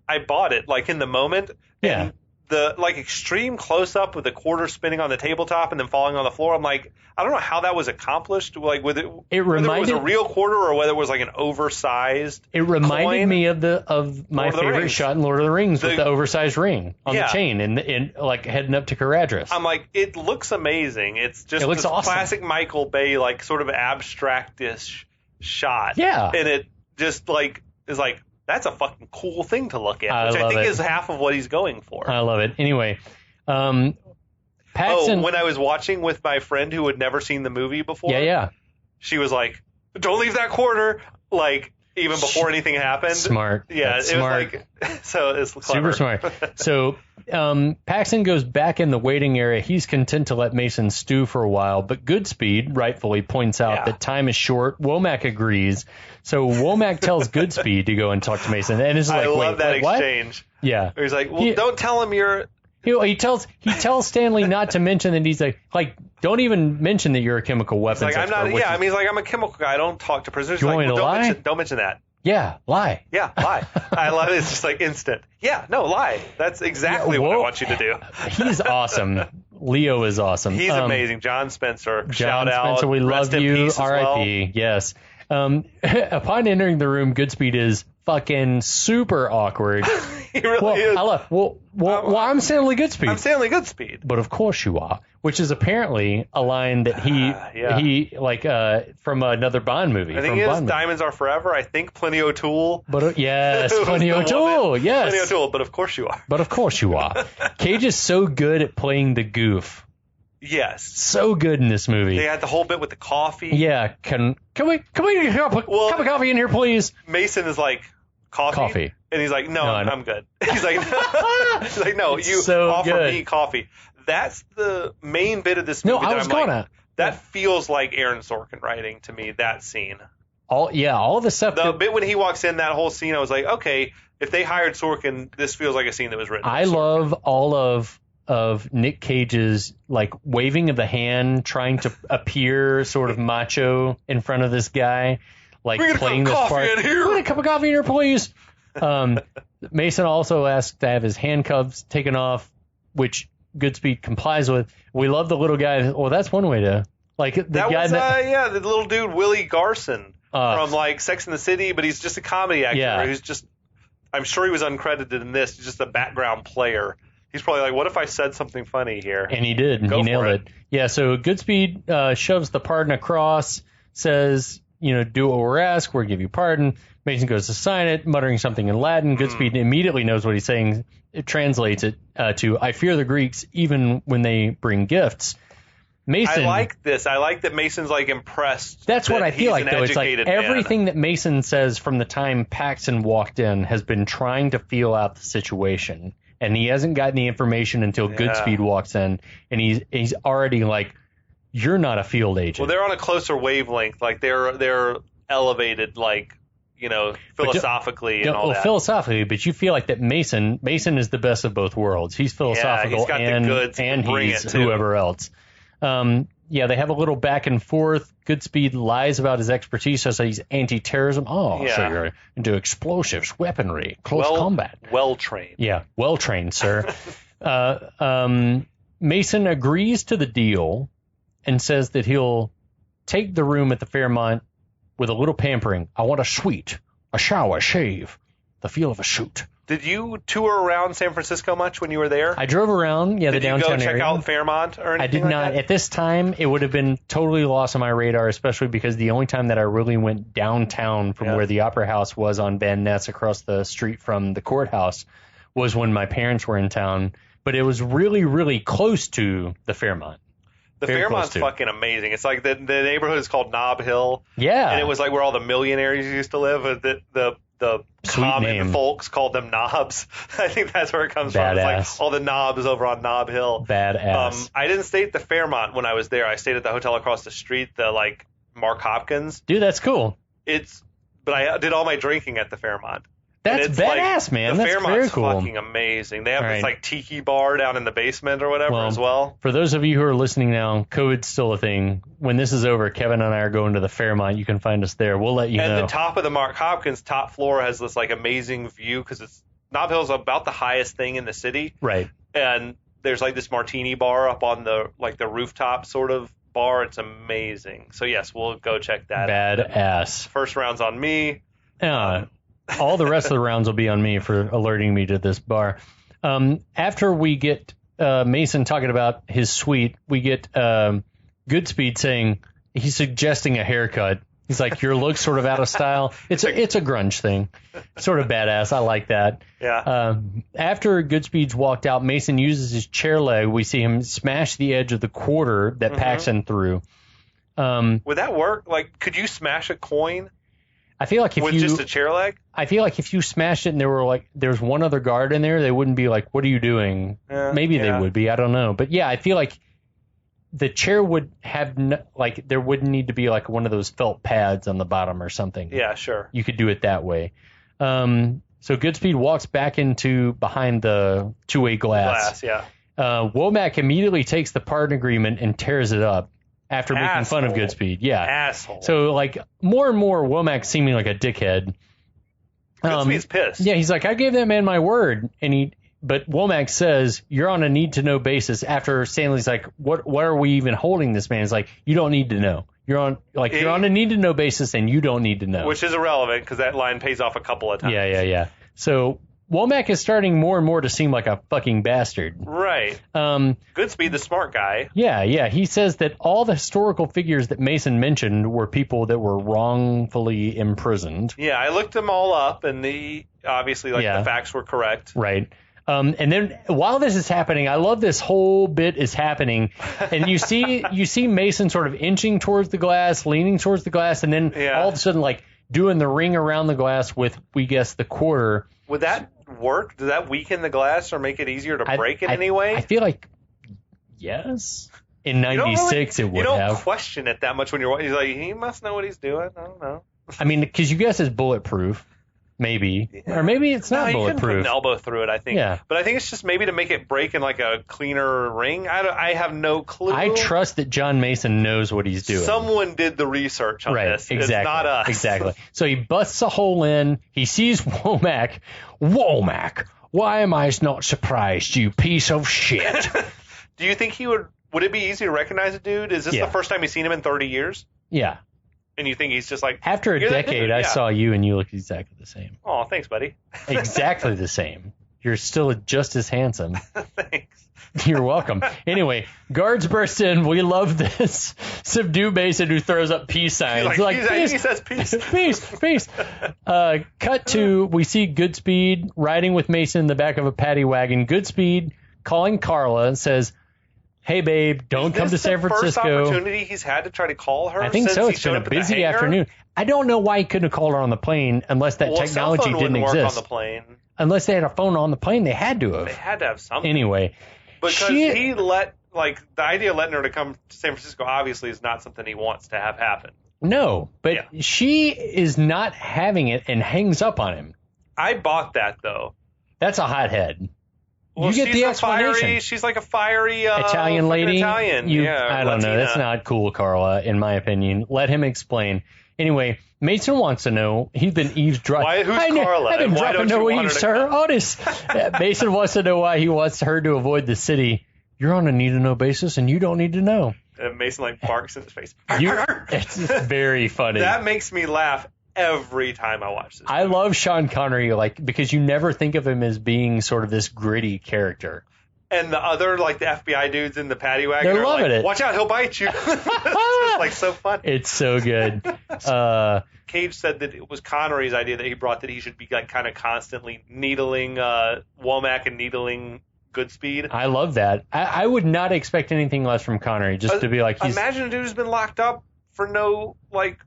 I bought it, like, in the moment. Yeah. And the, like, extreme close-up with the quarter spinning on the tabletop and then falling on the floor, I'm like, I don't know how that was accomplished, like, whether it was a real quarter or whether it was, like, an oversized It reminded coin. me of my favorite shot in Lord of the Rings with the oversized ring on the chain and like, heading up to Caradhras. I'm like, it looks amazing. It's just this awesome. classic Michael Bay, like, sort of abstract-ish shot. Yeah. And it just, like, is like, that's a fucking cool thing to look at, which I think is half of what he's going for. I love it. Anyway, Paxton. When I was watching with my friend who had never seen the movie before, she was like, "Don't leave that quarter!" Like, even before anything happened. Smart. Yeah, That's it smart. was like, so it's clever. Super smart. So Paxton goes back in the waiting area. He's content to let Mason stew for a while, but Goodspeed rightfully points out that time is short. Womack agrees. So Womack tells Goodspeed to go and talk to Mason. And it's like, I love that exchange. What? Yeah. He's like, well, don't tell him you're... He tells Stanley not to mention that he's like, don't even mention that you're a chemical weapons expert. I'm a chemical guy. I don't talk to prisoners. You want me to lie? Don't mention that. Yeah, lie. Yeah, lie. I love it. It's just like instant. Yeah, no, lie. That's exactly what I want you to do. He's awesome. Leo is awesome. He's amazing. John Spencer. Shout out. We love you. R.I.P. Yes. Upon entering the room, Goodspeed is fucking super awkward. He really is. I'm Stanley Goodspeed. I'm Stanley Goodspeed. But of course you are, which is apparently a line that he from another Bond movie. I think it is Diamonds Are Forever. I think Plenty O'Toole. But yes, Plenty O'Toole. Yes, Plenty O'Toole. But of course you are. But of course you are. Cage is so good at playing the goof. Yes. So good in this movie. They had the whole bit with the coffee. Yeah. Can we get a cup of coffee in here, please? Mason is like, coffee? And he's like, no, I'm good. He's like, no, you offer me coffee. That's the main bit of this movie. No, I was gonna. That feels like Aaron Sorkin writing to me, that scene. All of the stuff. The bit when he walks in, that whole scene, I was like, okay, if they hired Sorkin, this feels like a scene that was written. I love all of Nick Cage's like waving of the hand, trying to appear sort of macho in front of this guy, like playing this part. In here. Put a cup of coffee in here, please. Mason also asked to have his handcuffs taken off, which Goodspeed complies with. We love the little guy. Well, that's one way to like the guy. The little dude Willie Garson from like Sex and the City, but he's just a comedy actor who's just. I'm sure he was uncredited in this. He's just a background player. He's probably like, what if I said something funny here? And he did. And he nailed it. Yeah, so Goodspeed shoves the pardon across, says, do what we're asked, we'll give you pardon. Mason goes to sign it, muttering something in Latin. Goodspeed immediately knows what he's saying. It translates it to, I fear the Greeks even when they bring gifts. Mason. I like this. I like that Mason's like impressed. That's what I feel like, though. It's like everything that Mason says from the time Paxton walked in has been trying to feel out the situation. And he hasn't gotten the information until Goodspeed walks in, and he's already like, "You're not a field agent." Well, they're on a closer wavelength, like they're elevated, like philosophically and all that. Philosophically, but you feel like that Mason is the best of both worlds. He's philosophical, he's got the goods, and he's whoever else. They have a little back and forth. Goodspeed lies about his expertise, says he's anti-terrorism. So you're into explosives, weaponry, close combat. Well-trained. Yeah, well-trained, sir. Mason agrees to the deal and says that he'll take the room at the Fairmont with a little pampering. I want a suite, a shower, a shave, the feel of a shoot. Did you tour around San Francisco much when you were there? I drove around, the downtown area. Did you go check out Fairmont or anything? I did not. At this time, it would have been totally lost on my radar, especially because the only time that I really went downtown from where the Opera House was on Van Ness across the street from the courthouse was when my parents were in town. But it was really, really close to the Fairmont. The Fairmont's fucking amazing. It's like the neighborhood is called Nob Hill. Yeah. And it was like where all the millionaires used to live. The common folks called them knobs. I think that's where it comes from. It's like all the knobs over on Nob Hill. Badass. I didn't stay at the Fairmont when I was there. I stayed at the hotel across the street, the like Mark Hopkins. Dude, that's cool. But I did all my drinking at the Fairmont. That's badass, man. That's Fairmont's very cool. Fucking amazing. They have this like tiki bar down in the basement or whatever as well. For those of you who are listening now, COVID's still a thing. When this is over, Kevin and I are going to the Fairmont. You can find us there. We'll let you know. And the top of the Mark Hopkins top floor has this like amazing view because Nob Hill's about the highest thing in the city. Right. And there's like this martini bar up on the rooftop sort of bar. It's amazing. So yes, we'll go check that out. Badass. First round's on me. All the rest of the rounds will be on me for alerting me to this bar. After we get Mason talking about his suite, we get Goodspeed saying he's suggesting a haircut. He's like, your look's sort of out of style. It's a grunge thing. Sort of badass. I like that. Yeah. After Goodspeed's walked out, Mason uses his chair leg. We see him smash the edge of the quarter that Paxton threw. Would that work? Like, could you smash a coin? I feel like with just a chair leg? I feel like if you smashed it and there's one other guard in there, they wouldn't be like, what are you doing? Maybe they would be. I don't know. But yeah, I feel like the chair would have, there wouldn't need to be like one of those felt pads on the bottom or something. Yeah, sure. You could do it that way. So Goodspeed walks back into behind the two-way glass. Womack immediately takes the pardon agreement and tears it up. After making fun of Goodspeed. Yeah. Asshole. So, like, more and more, Womack seeming like a dickhead. Goodspeed's pissed. Yeah, he's like, I gave that man my word. And But Womack says, you're on a need-to-know basis after Stanley's like, what are we even holding this man? It's like, you don't need to know. You're on a need-to-know basis, and you don't need to know. Which is irrelevant, because that line pays off a couple of times. Yeah. So Womack is starting more and more to seem like a fucking bastard. Right. Goodspeed, the smart guy. Yeah. He says that all the historical figures that Mason mentioned were people that were wrongfully imprisoned. Yeah, I looked them all up, and the facts were correct. Right. And then while this is happening, I love this whole bit is happening, and you see Mason sort of inching towards the glass, leaning towards the glass, and then all of a sudden like doing the ring around the glass with, we guess, the quarter. Would that work? Does that weaken the glass or make it easier to break it anyway? I feel like yes. In '96, it would have. You don't question it that much when you're. He's like, he must know what he's doing. I don't know. I mean, because you guess it's bulletproof. Maybe. Or maybe it's not bulletproof. You can put an elbow through it, I think. Yeah. But I think it's just maybe to make it break in like a cleaner ring. I have no clue. I trust that John Mason knows what he's doing. Someone did the research on this. Exactly. It's not us. Exactly. So he busts a hole in. He sees Womack. Womack, why am I not surprised, you piece of shit? Do you think would it be easy to recognize a dude? Is this the first time you've seen him in 30 years? Yeah. And you think he's just like... After a decade, I saw you and you look exactly the same. Oh, thanks, buddy. Exactly the same. You're still just as handsome. Thanks. You're welcome. Anyway, guards burst in. We love this. Subdue Mason, who throws up peace signs. He says peace. Peace. Cut to, we see Goodspeed riding with Mason in the back of a paddy wagon. Goodspeed calling Carla says, hey, babe, don't come to San Francisco. Is this the first opportunity he's had to try to call her? I think so. It's been a busy afternoon. I don't know why he couldn't have called her on the plane unless that technology didn't exist. Work on the plane. Unless they had a phone on the plane, they had to have. They had to have something. Anyway. Because he let, the idea of letting her to come to San Francisco obviously is not something he wants to have happen. No, but she is not having it and hangs up on him. I bought that, though. That's a hothead. Well, you get the explanation. She's like a fiery Italian lady. Italian. I don't know. That's not cool, Carla, in my opinion. Let him explain. Anyway, Mason wants to know. He's been eavesdropping. Who's Carla? I've been dropping no eaves, sir. Honest. Mason wants to know why he wants her to avoid the city. You're on a need-to-know basis, and you don't need to know. And Mason barks in his face. It's very funny. That makes me laugh every time I watch this movie. I love Sean Connery, because you never think of him as being sort of this gritty character. And the other, the FBI dudes in the paddy wagon They're loving it. Watch out, he'll bite you. It's just, so fun. It's so good. Cage said that it was Connery's idea that he brought that he should be kind of constantly needling Womack and needling Goodspeed. I love that. I would not expect anything less from Connery, just to be like... Imagine a dude who's been locked up for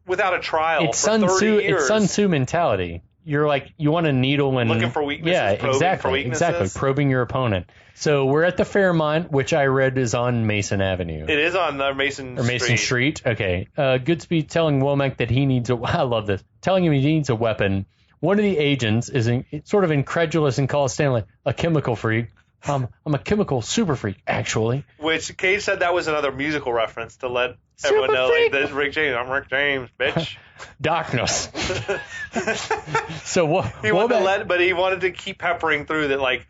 without a trial it's for 30 years. It's Sun Tzu mentality. You're you want to needle and... Looking for weaknesses, exactly. Probing your opponent. So we're at the Fairmont, which I read is on Mason Avenue. It is on Mason Street. Mason Street, okay. Goodspeed telling Womack that he needs I love this. Telling him he needs a weapon. One of the agents is sort of incredulous and calls Stanley a chemical freak. I'm a chemical super freak, actually. Which Cage said that was another musical reference to let everyone know that Rick James. I'm Rick James, bitch. Darkness. So he wanted to keep peppering through that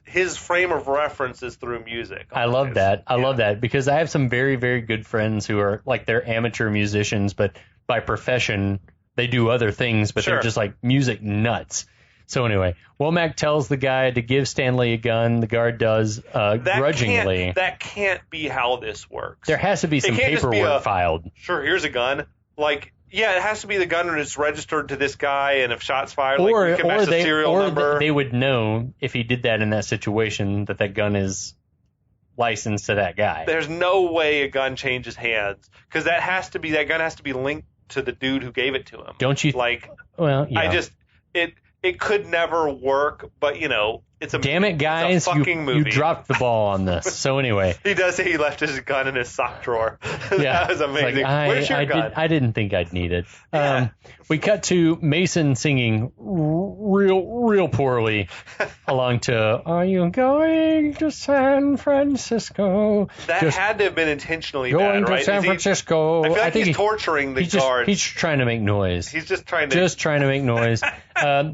his frame of reference is through music. I love that. I love that because I have some very, very good friends who are they're amateur musicians, but by profession they do other things, but they're just music nuts. So anyway, Womack tells the guy to give Stanley a gun. The guard does, grudgingly. That can't be how this works. There has to be some paperwork filed. Sure, here's a gun. It has to be the gun and it's registered to this guy, and if shots fired, we can match the serial number. They would know if he did that in that situation that gun is licensed to that guy. There's no way a gun changes hands because that gun has to be linked to the dude who gave it to him. Don't you? Well, yeah. It could never work, but it's a damn it, guys! It's a fucking movie. You dropped the ball on this. So anyway, he does say he left his gun in his sock drawer. That was amazing. Where's your gun? I didn't think I'd need it. Yeah. We cut to Mason singing real poorly along to "Are you going to San Francisco?" That had to have been intentionally going bad, right? to San Francisco. I feel he's torturing the guards. He's trying to make noise. He's just trying to make noise.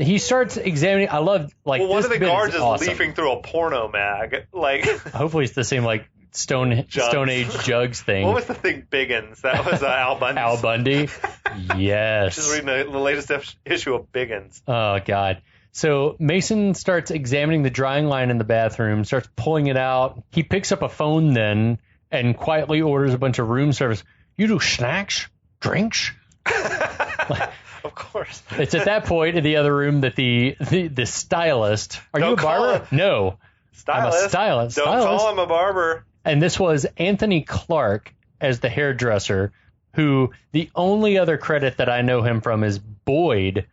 He starts examining. I love one of the guards just awesome. leafing through a porno mag. Like, hopefully it's the same like Stone Age jugs thing. What was the thing, Biggins? That was Al Bundy. Al Bundy. Yes. Just reading the latest issue of Biggins. Oh God. So Mason starts examining the drying line in the bathroom, starts pulling it out. He picks up a phone then and quietly orders a bunch of room service. You do snacks, drinks. Of course. It's at that point in the other room that the stylist. Are you a barber? No. Stylist. I'm a stylist. Don't call him a barber. And this was Anthony Clark as the hairdresser, who the only other credit that I know him from is Boyd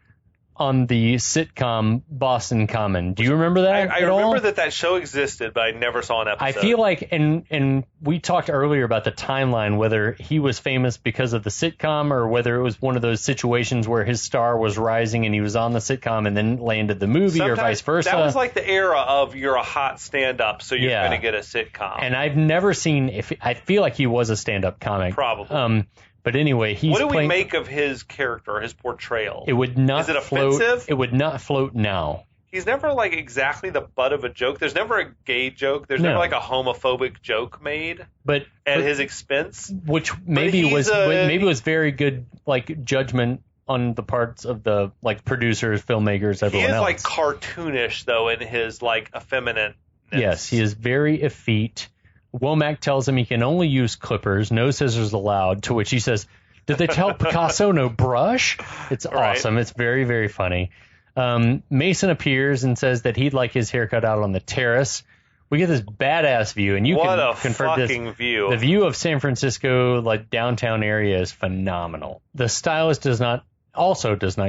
on the sitcom Boston Common. Do you remember that? I remember that show existed, but I never saw an episode. I feel like, and we talked earlier about the timeline, whether he was famous because of the sitcom or whether it was one of those situations where his star was rising and he was on the sitcom and then landed the movie. Sometimes, or vice versa. That was like the era of you're a hot stand-up, so you're going to get a sitcom. And I've never seen, I feel like he was a stand-up comic. Probably. But anyway, he's what do we make of his character, his portrayal? It would not Is it float. offensive? It would not float now. He's never like exactly the butt of a joke. There's never a gay joke. There's never like a homophobic joke made. But at his expense, which maybe was very good, like judgment on the parts of the like producers, filmmakers, everyone else. He is like cartoonish though in his like effeminate. Yes, he is very effete. Womack tells him he can only use clippers, no scissors allowed, to which he says, did they tell Picasso no brush? It's awesome. It's very, very funny. Mason appears and says that he'd like his haircut out on the terrace. We get this badass view, and you can confirm this. View. The view of San Francisco, like downtown area, is phenomenal. The stylist does not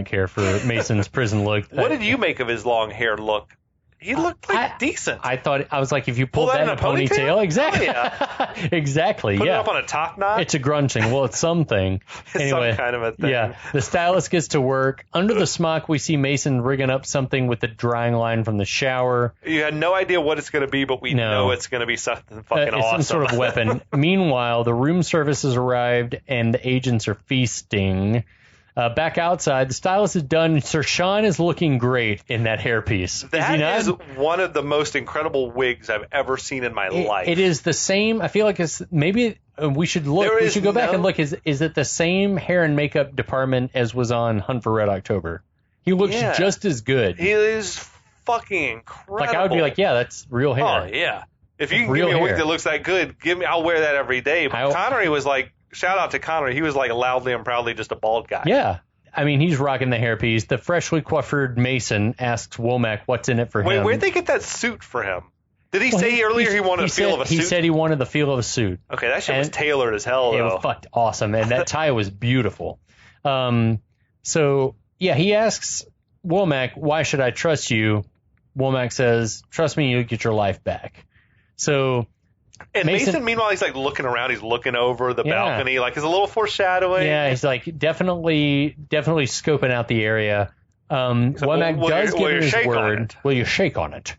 care for Mason's prison look. What did you make of his long hair look? He looked decent. I was like, if you pulled that in a ponytail, exactly. Oh, yeah. Exactly. Put it up on a top knot? It's a grunching. Well, it's something. Anyway, some kind of a thing. Yeah. The stylist gets to work. Under the smock, we see Mason rigging up something with the drying line from the shower. You had no idea what it's going to be, but we know it's going to be something fucking awesome. Some sort of weapon. Meanwhile, the room service has arrived, and the agents are feasting. Back outside, the stylist is done. Sir Sean is looking great in that hairpiece. That is one of the most incredible wigs I've ever seen in my life. It is the same. I feel like it's maybe we should look. We should go back and look. Is it the same hair and makeup department as was on Hunt for Red October? He looks just as good. He is fucking incredible. Like I would be like, yeah, that's real hair. Oh yeah. If you can give me a wig that looks that good, I'll wear that every day. But Connery was like. Shout out to Connery. He was like loudly and proudly just a bald guy. Yeah. I mean, he's rocking the hairpiece. The freshly coiffured Mason asks Womack what's in it for him. Wait, where'd they get that suit for him? Did he say earlier he wanted the feel of a suit? He said he wanted the feel of a suit. Okay, that shit was tailored as hell, though. It was fucked awesome, and that tie was beautiful. So, yeah, he asks Womack, why should I trust you? Womack says, trust me, you'll get your life back. So... And Mason, meanwhile, he's like looking around. He's looking over the balcony, like it's a little foreshadowing. Yeah, he's like definitely scoping out the area. Womack does give him his word. Will you shake on it?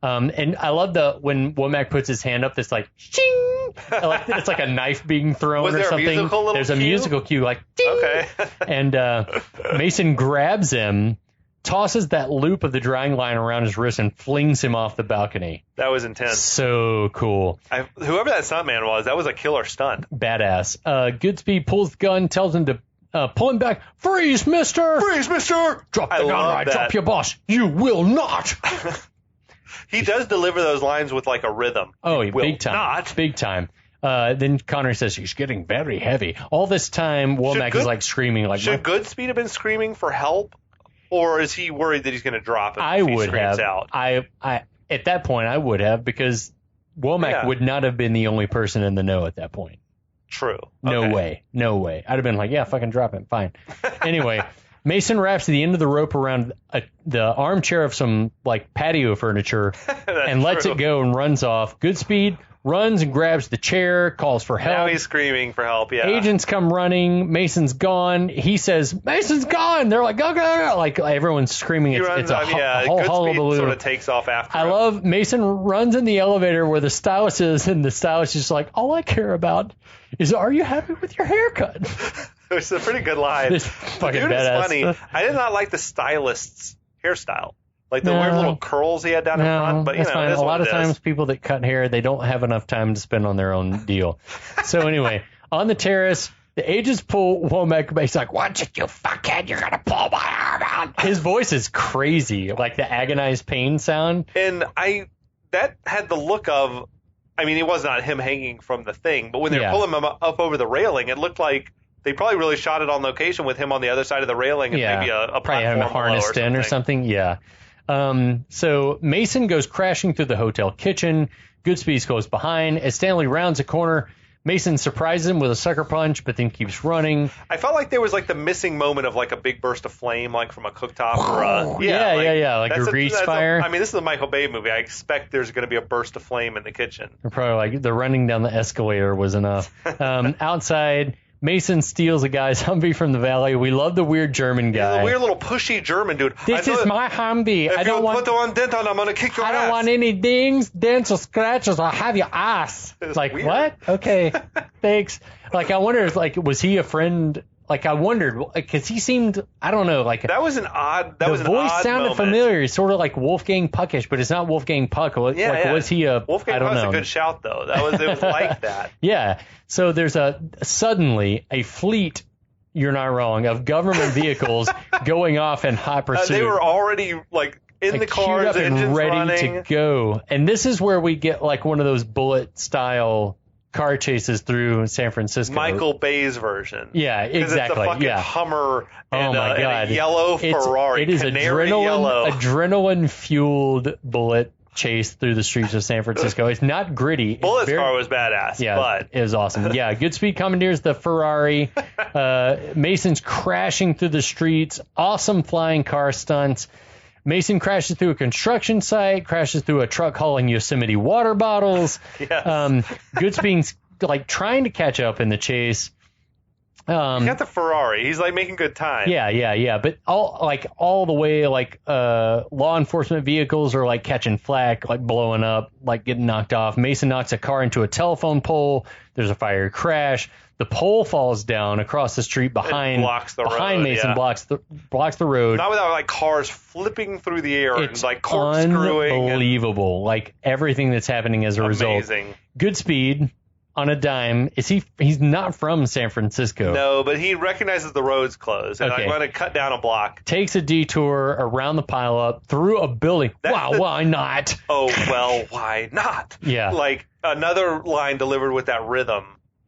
And I love when Womack puts his hand up, this like, ching! It's like a knife being thrown or something. There's a musical cue, like, ding! Okay. And Mason grabs him, tosses that loop of the drying line around his wrist, and flings him off the balcony. That was intense. So cool. Whoever that stuntman was, that was a killer stunt. Badass. Goodspeed pulls the gun, tells him to pull him back. Freeze, mister! Freeze, mister! Drop the gun, I drop your boss. You will not! He does deliver those lines with like a rhythm. Oh, big time. Not. Big time. Then Connery says, he's getting very heavy. All this time, Womack is like screaming. Like, should Goodspeed have been screaming for help? Or is he worried that he's going to drop it? I would have. At that point, I would have, because Womack would not have been the only person in the know at that point. True. No way. I'd have been like, yeah, fucking drop it. Fine. Anyway, Mason wraps the end of the rope around the armchair of some like patio furniture and lets it go and runs off. Goodspeed runs and grabs the chair, calls for help. Now he's screaming for help, yeah. Agents come running. Mason's gone. He says, Mason's gone. They're like, go, go. Like, everyone's screaming. It's a whole hullabaloo. Sort of takes off after him. Love Mason runs in the elevator where the stylist is, and the stylist is like, all I care about is, are you happy with your haircut? It's a pretty good line. It's fucking badass. Funny. I did not like the stylist's hairstyle. Like the weird little curls he had down in front. But, that's fine. A lot of times people that cut hair, they don't have enough time to spend on their own deal. So anyway, on the terrace, the agents pull Womack, but he's like, "Watch it, you fuckhead, you're going to pull my arm out." His voice is crazy, like the agonized pain sound. And that had the look of, I mean, it was not him hanging from the thing, but when they were pulling him up over the railing, it looked like they probably really shot it on location with him on the other side of the railing and maybe a platform harnessed in or something. Yeah. So Mason goes crashing through the hotel kitchen. Goodspeed goes behind. As Stanley rounds a corner, Mason surprises him with a sucker punch, but then keeps running. I felt like there was like the missing moment of like a big burst of flame, like from a cooktop or like a grease fire. I mean, this is a Michael Bay movie. I expect there's going to be a burst of flame in the kitchen. Or probably like the running down the escalator was enough. Outside, Mason steals a guy's Humvee from the valley. We love the weird German guy. He's a weird little pushy German dude. This is my Humvee. If you put the one dent on, I'm going to kick your ass. I don't want any dings, dents, or scratches. I'll have your ass. It's like, weird. What? Okay, thanks. Like, I wonder, like, was he a friend? Like, I wondered, because he seemed, I don't know, like... That was an odd The voice sounded familiar. It's sort of like Wolfgang Puckish, but it's not Wolfgang Puck. Was he a... Wolfgang Puck's a good shout, though. It was like that. Yeah. So there's suddenly a fleet, you're not wrong, of government vehicles going off in hot pursuit. They were already, like, in the cars, engines ready running. To go. And this is where we get, like, one of those bullet-style car chases through San Francisco. Michael Bay's version. Yeah, exactly. It's a fucking Hummer and, my God. And a yellow Ferrari. It is yellow. adrenaline-fueled bullet chase through the streets of San Francisco. It's not gritty. Bullet's car was badass. Yeah, but it was awesome. Yeah, Goodspeed commandeers the Ferrari. Mason's crashing through the streets. Awesome flying car stunts. Mason crashes through a construction site, crashes through a truck hauling Yosemite water bottles. Yes. Goodspeed's like trying to catch up in the chase. He got the Ferrari. He's like making good time. Yeah. But all the way, like law enforcement vehicles are like catching flack, like blowing up, like getting knocked off. Mason knocks a car into a telephone pole. There's a fire crash. The pole falls down across the street behind Mason, blocks the road. Not without like cars flipping through the air and like corkscrewing. Unbelievable. Like everything that's happening as a result. Amazing. Goodspeed on a dime. He's not from San Francisco. No, but he recognizes the road's closed. And I'm going to cut down a block. Takes a detour around the pileup through a building. Why not? Oh, well, why not? Yeah. Like another line delivered with that rhythm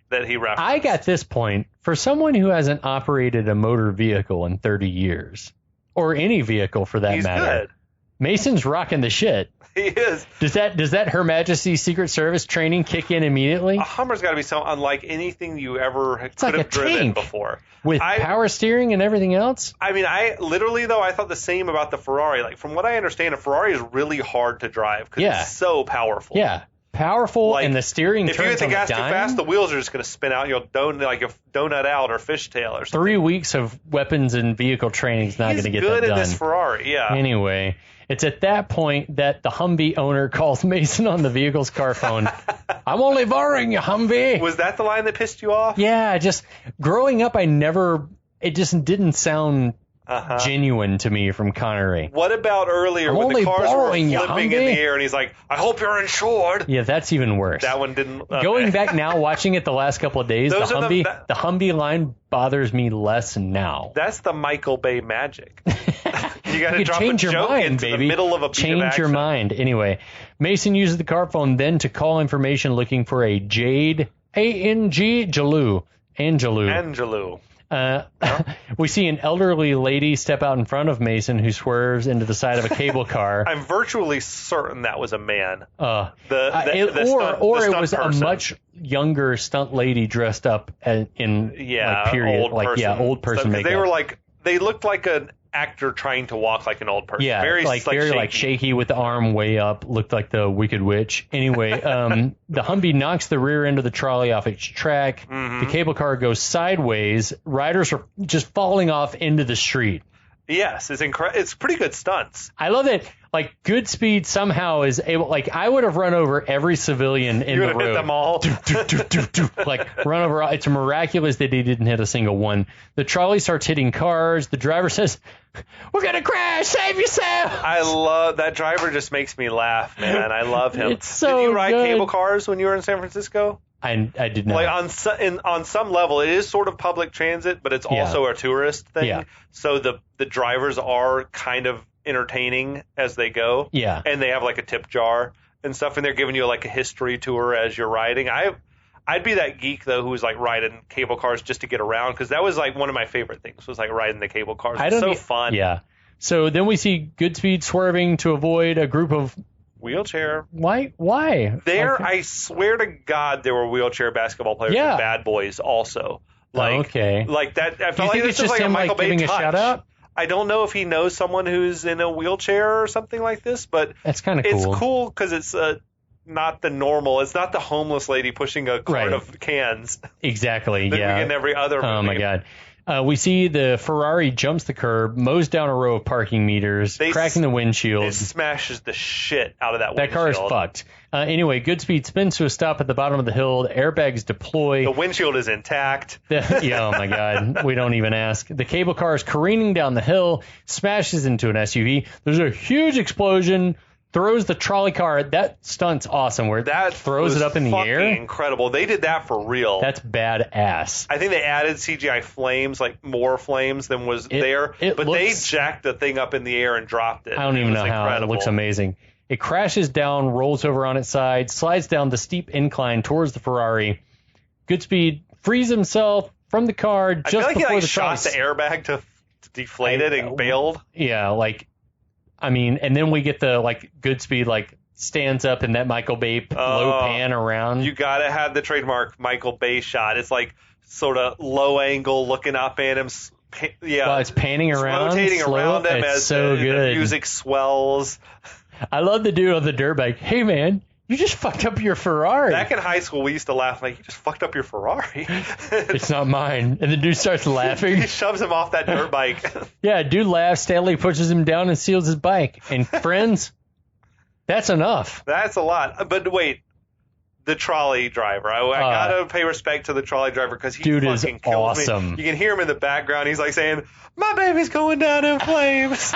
that he referenced. I got this point. For someone who hasn't operated a motor vehicle in 30 years, or any vehicle for that matter, good. Mason's rocking the shit. He is. Does that Her Majesty's Secret Service training kick in immediately? A Hummer's got to be so unlike anything you ever could have driven before. With power steering and everything else? I mean, I thought the same about the Ferrari. Like, from what I understand, a Ferrari is really hard to drive because it's so powerful. Yeah. Powerful, and the steering turns on a dime. If you hit the gas too fast, the wheels are just going to spin out. You'll donut out or fishtail or something. 3 weeks of weapons and vehicle training is not going to get that done. He's good in this Ferrari, yeah. Anyway, it's at that point that the Humvee owner calls Mason on the vehicle's car phone. I'm only borrowing your Humvee. Was that the line that pissed you off? Yeah, just growing up, it just didn't sound genuine to me from Connery. What about earlier when the cars were flipping in the air and he's like, I hope you're insured? Yeah, that's even worse. That one didn't. Okay. Going back now, watching it the last couple of days, the Humvee line bothers me less now. That's the Michael Bay magic. You got to drop change a your joke mind, into baby. the middle of a beat Change of action. your mind. Anyway, Mason uses the car phone then to call information looking for a Jade Angelou. We see an elderly lady step out in front of Mason who swerves into the side of a cable car. I'm virtually certain that was a man. Or it was a much younger stunt lady dressed up in old person makeup. They looked like an actor trying to walk like an old person. Yeah, very shaky with the arm way up, looked like the Wicked Witch. Anyway, the Humvee knocks the rear end of the trolley off its track. Mm-hmm. The cable car goes sideways. Riders are just falling off into the street. Yes, it's pretty good stunts. I love it. Like, Goodspeed somehow is able, like, I would have run over every civilian in the road. Hit them all. Like, run over. It's miraculous that he didn't hit a single one. The trolley starts hitting cars. The driver says, "We're going to crash. Save yourself." I love that driver. Just makes me laugh, man. I love him. It's so Did you ride good. cable cars when you were in San Francisco? I did not. Like on some level, it is sort of public transit, but it's also a tourist thing. Yeah. So the drivers are kind of entertaining as they go. Yeah. And they have like a tip jar and stuff, and they're giving you like a history tour as you're riding. I'd be that geek though who was like riding cable cars just to get around, because that was like one of my favorite things, was like riding the cable cars. It's so fun. Yeah. So then we see Goodspeed swerving to avoid a group of wheelchair. Why? There, Okay. I swear to God, there were wheelchair basketball players Yeah. and bad boys also. Like, Okay. Like that. I Do you felt like think this it's was just like a him Michael like Bay giving a touch. shout out? I don't know if he knows someone who's in a wheelchair or something like this, but That's kind of cool. it's cool because it's not the normal. It's not the homeless lady pushing a cart Right. of cans. Exactly. that Yeah. we get in every other movie. Oh my God. We see the Ferrari jumps the curb, mows down a row of parking meters, cracking the windshield. It smashes the shit out of that That car is fucked. Anyway, Goodspeed spins to a stop at the bottom of the hill. The airbags deploy. The windshield is intact. Oh my God. We don't even ask. The cable car is careening down the hill, smashes into an SUV. There's a huge explosion, throws the trolley car. That stunt's awesome, where That throws was it up in the fucking air. incredible. They did that for real. That's badass. I think they added CGI flames, like more flames than was there. But they jacked the thing up in the air and dropped it. I don't even know how. It looks amazing. It crashes down, rolls over on its side, slides down the steep incline towards the Ferrari. Goodspeed frees himself from the car just I feel like before he like the shot the airbag to deflate it and bailed. Yeah, like, I mean, and then we get the like Goodspeed like stands up in that Michael Bay low pan around. You gotta have the trademark Michael Bay shot. It's like sort of low angle, looking up at him. Yeah, well, it's panning around, rotating slow. around him It's as so the good. music swells. I love the dude on the dirt bike. Hey man, you just fucked up your Ferrari. Back in high school, we used to laugh like, you just fucked up your Ferrari. It's not mine. And the dude starts laughing. He shoves him off that dirt bike. Yeah, dude laughs. Stanley pushes him down and seals his bike. And friends, that's enough. That's a lot. But wait, the trolley driver. I gotta pay respect to the trolley driver because he dude fucking is kills awesome. me. You can hear him in the background. He's like saying, "My baby's going down in flames."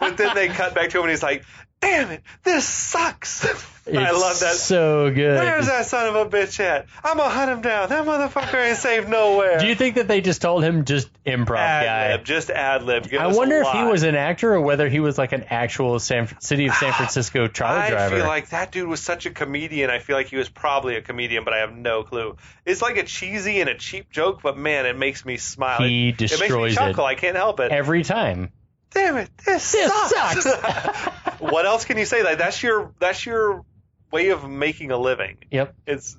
But then they cut back to him and he's like, "Damn it, this sucks." I love that. So good. Where's that son of a bitch at? I'm gonna hunt him down. That motherfucker ain't safe nowhere. Do you think that they just told him just improv guy? Just ad lib. I wonder if he was an actor or whether he was like an actual City of San Francisco trolley driver. I feel like that dude was such a comedian. I feel like he was probably a comedian, but I have no clue. It's like a cheesy and a cheap joke, but man, it makes me smile. He it makes me destroys chuckle. I can't help it. every time. Damn it, this sucks. What else can you say? Like that's your way of making a living. Yep. It's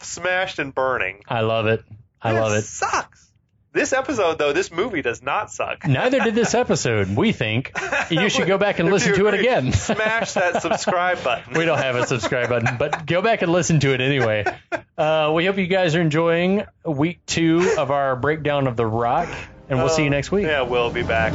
smashed and burning. I love it. I love it. Sucks. This episode, though, this movie does not suck. Neither did this episode, we think. You should go back and listen to it again. Smash that subscribe button. We don't have a subscribe button, but go back and listen to it anyway. We hope you guys are enjoying week 2 of our breakdown of The Rock, and we'll see you next week. Yeah, we'll be back.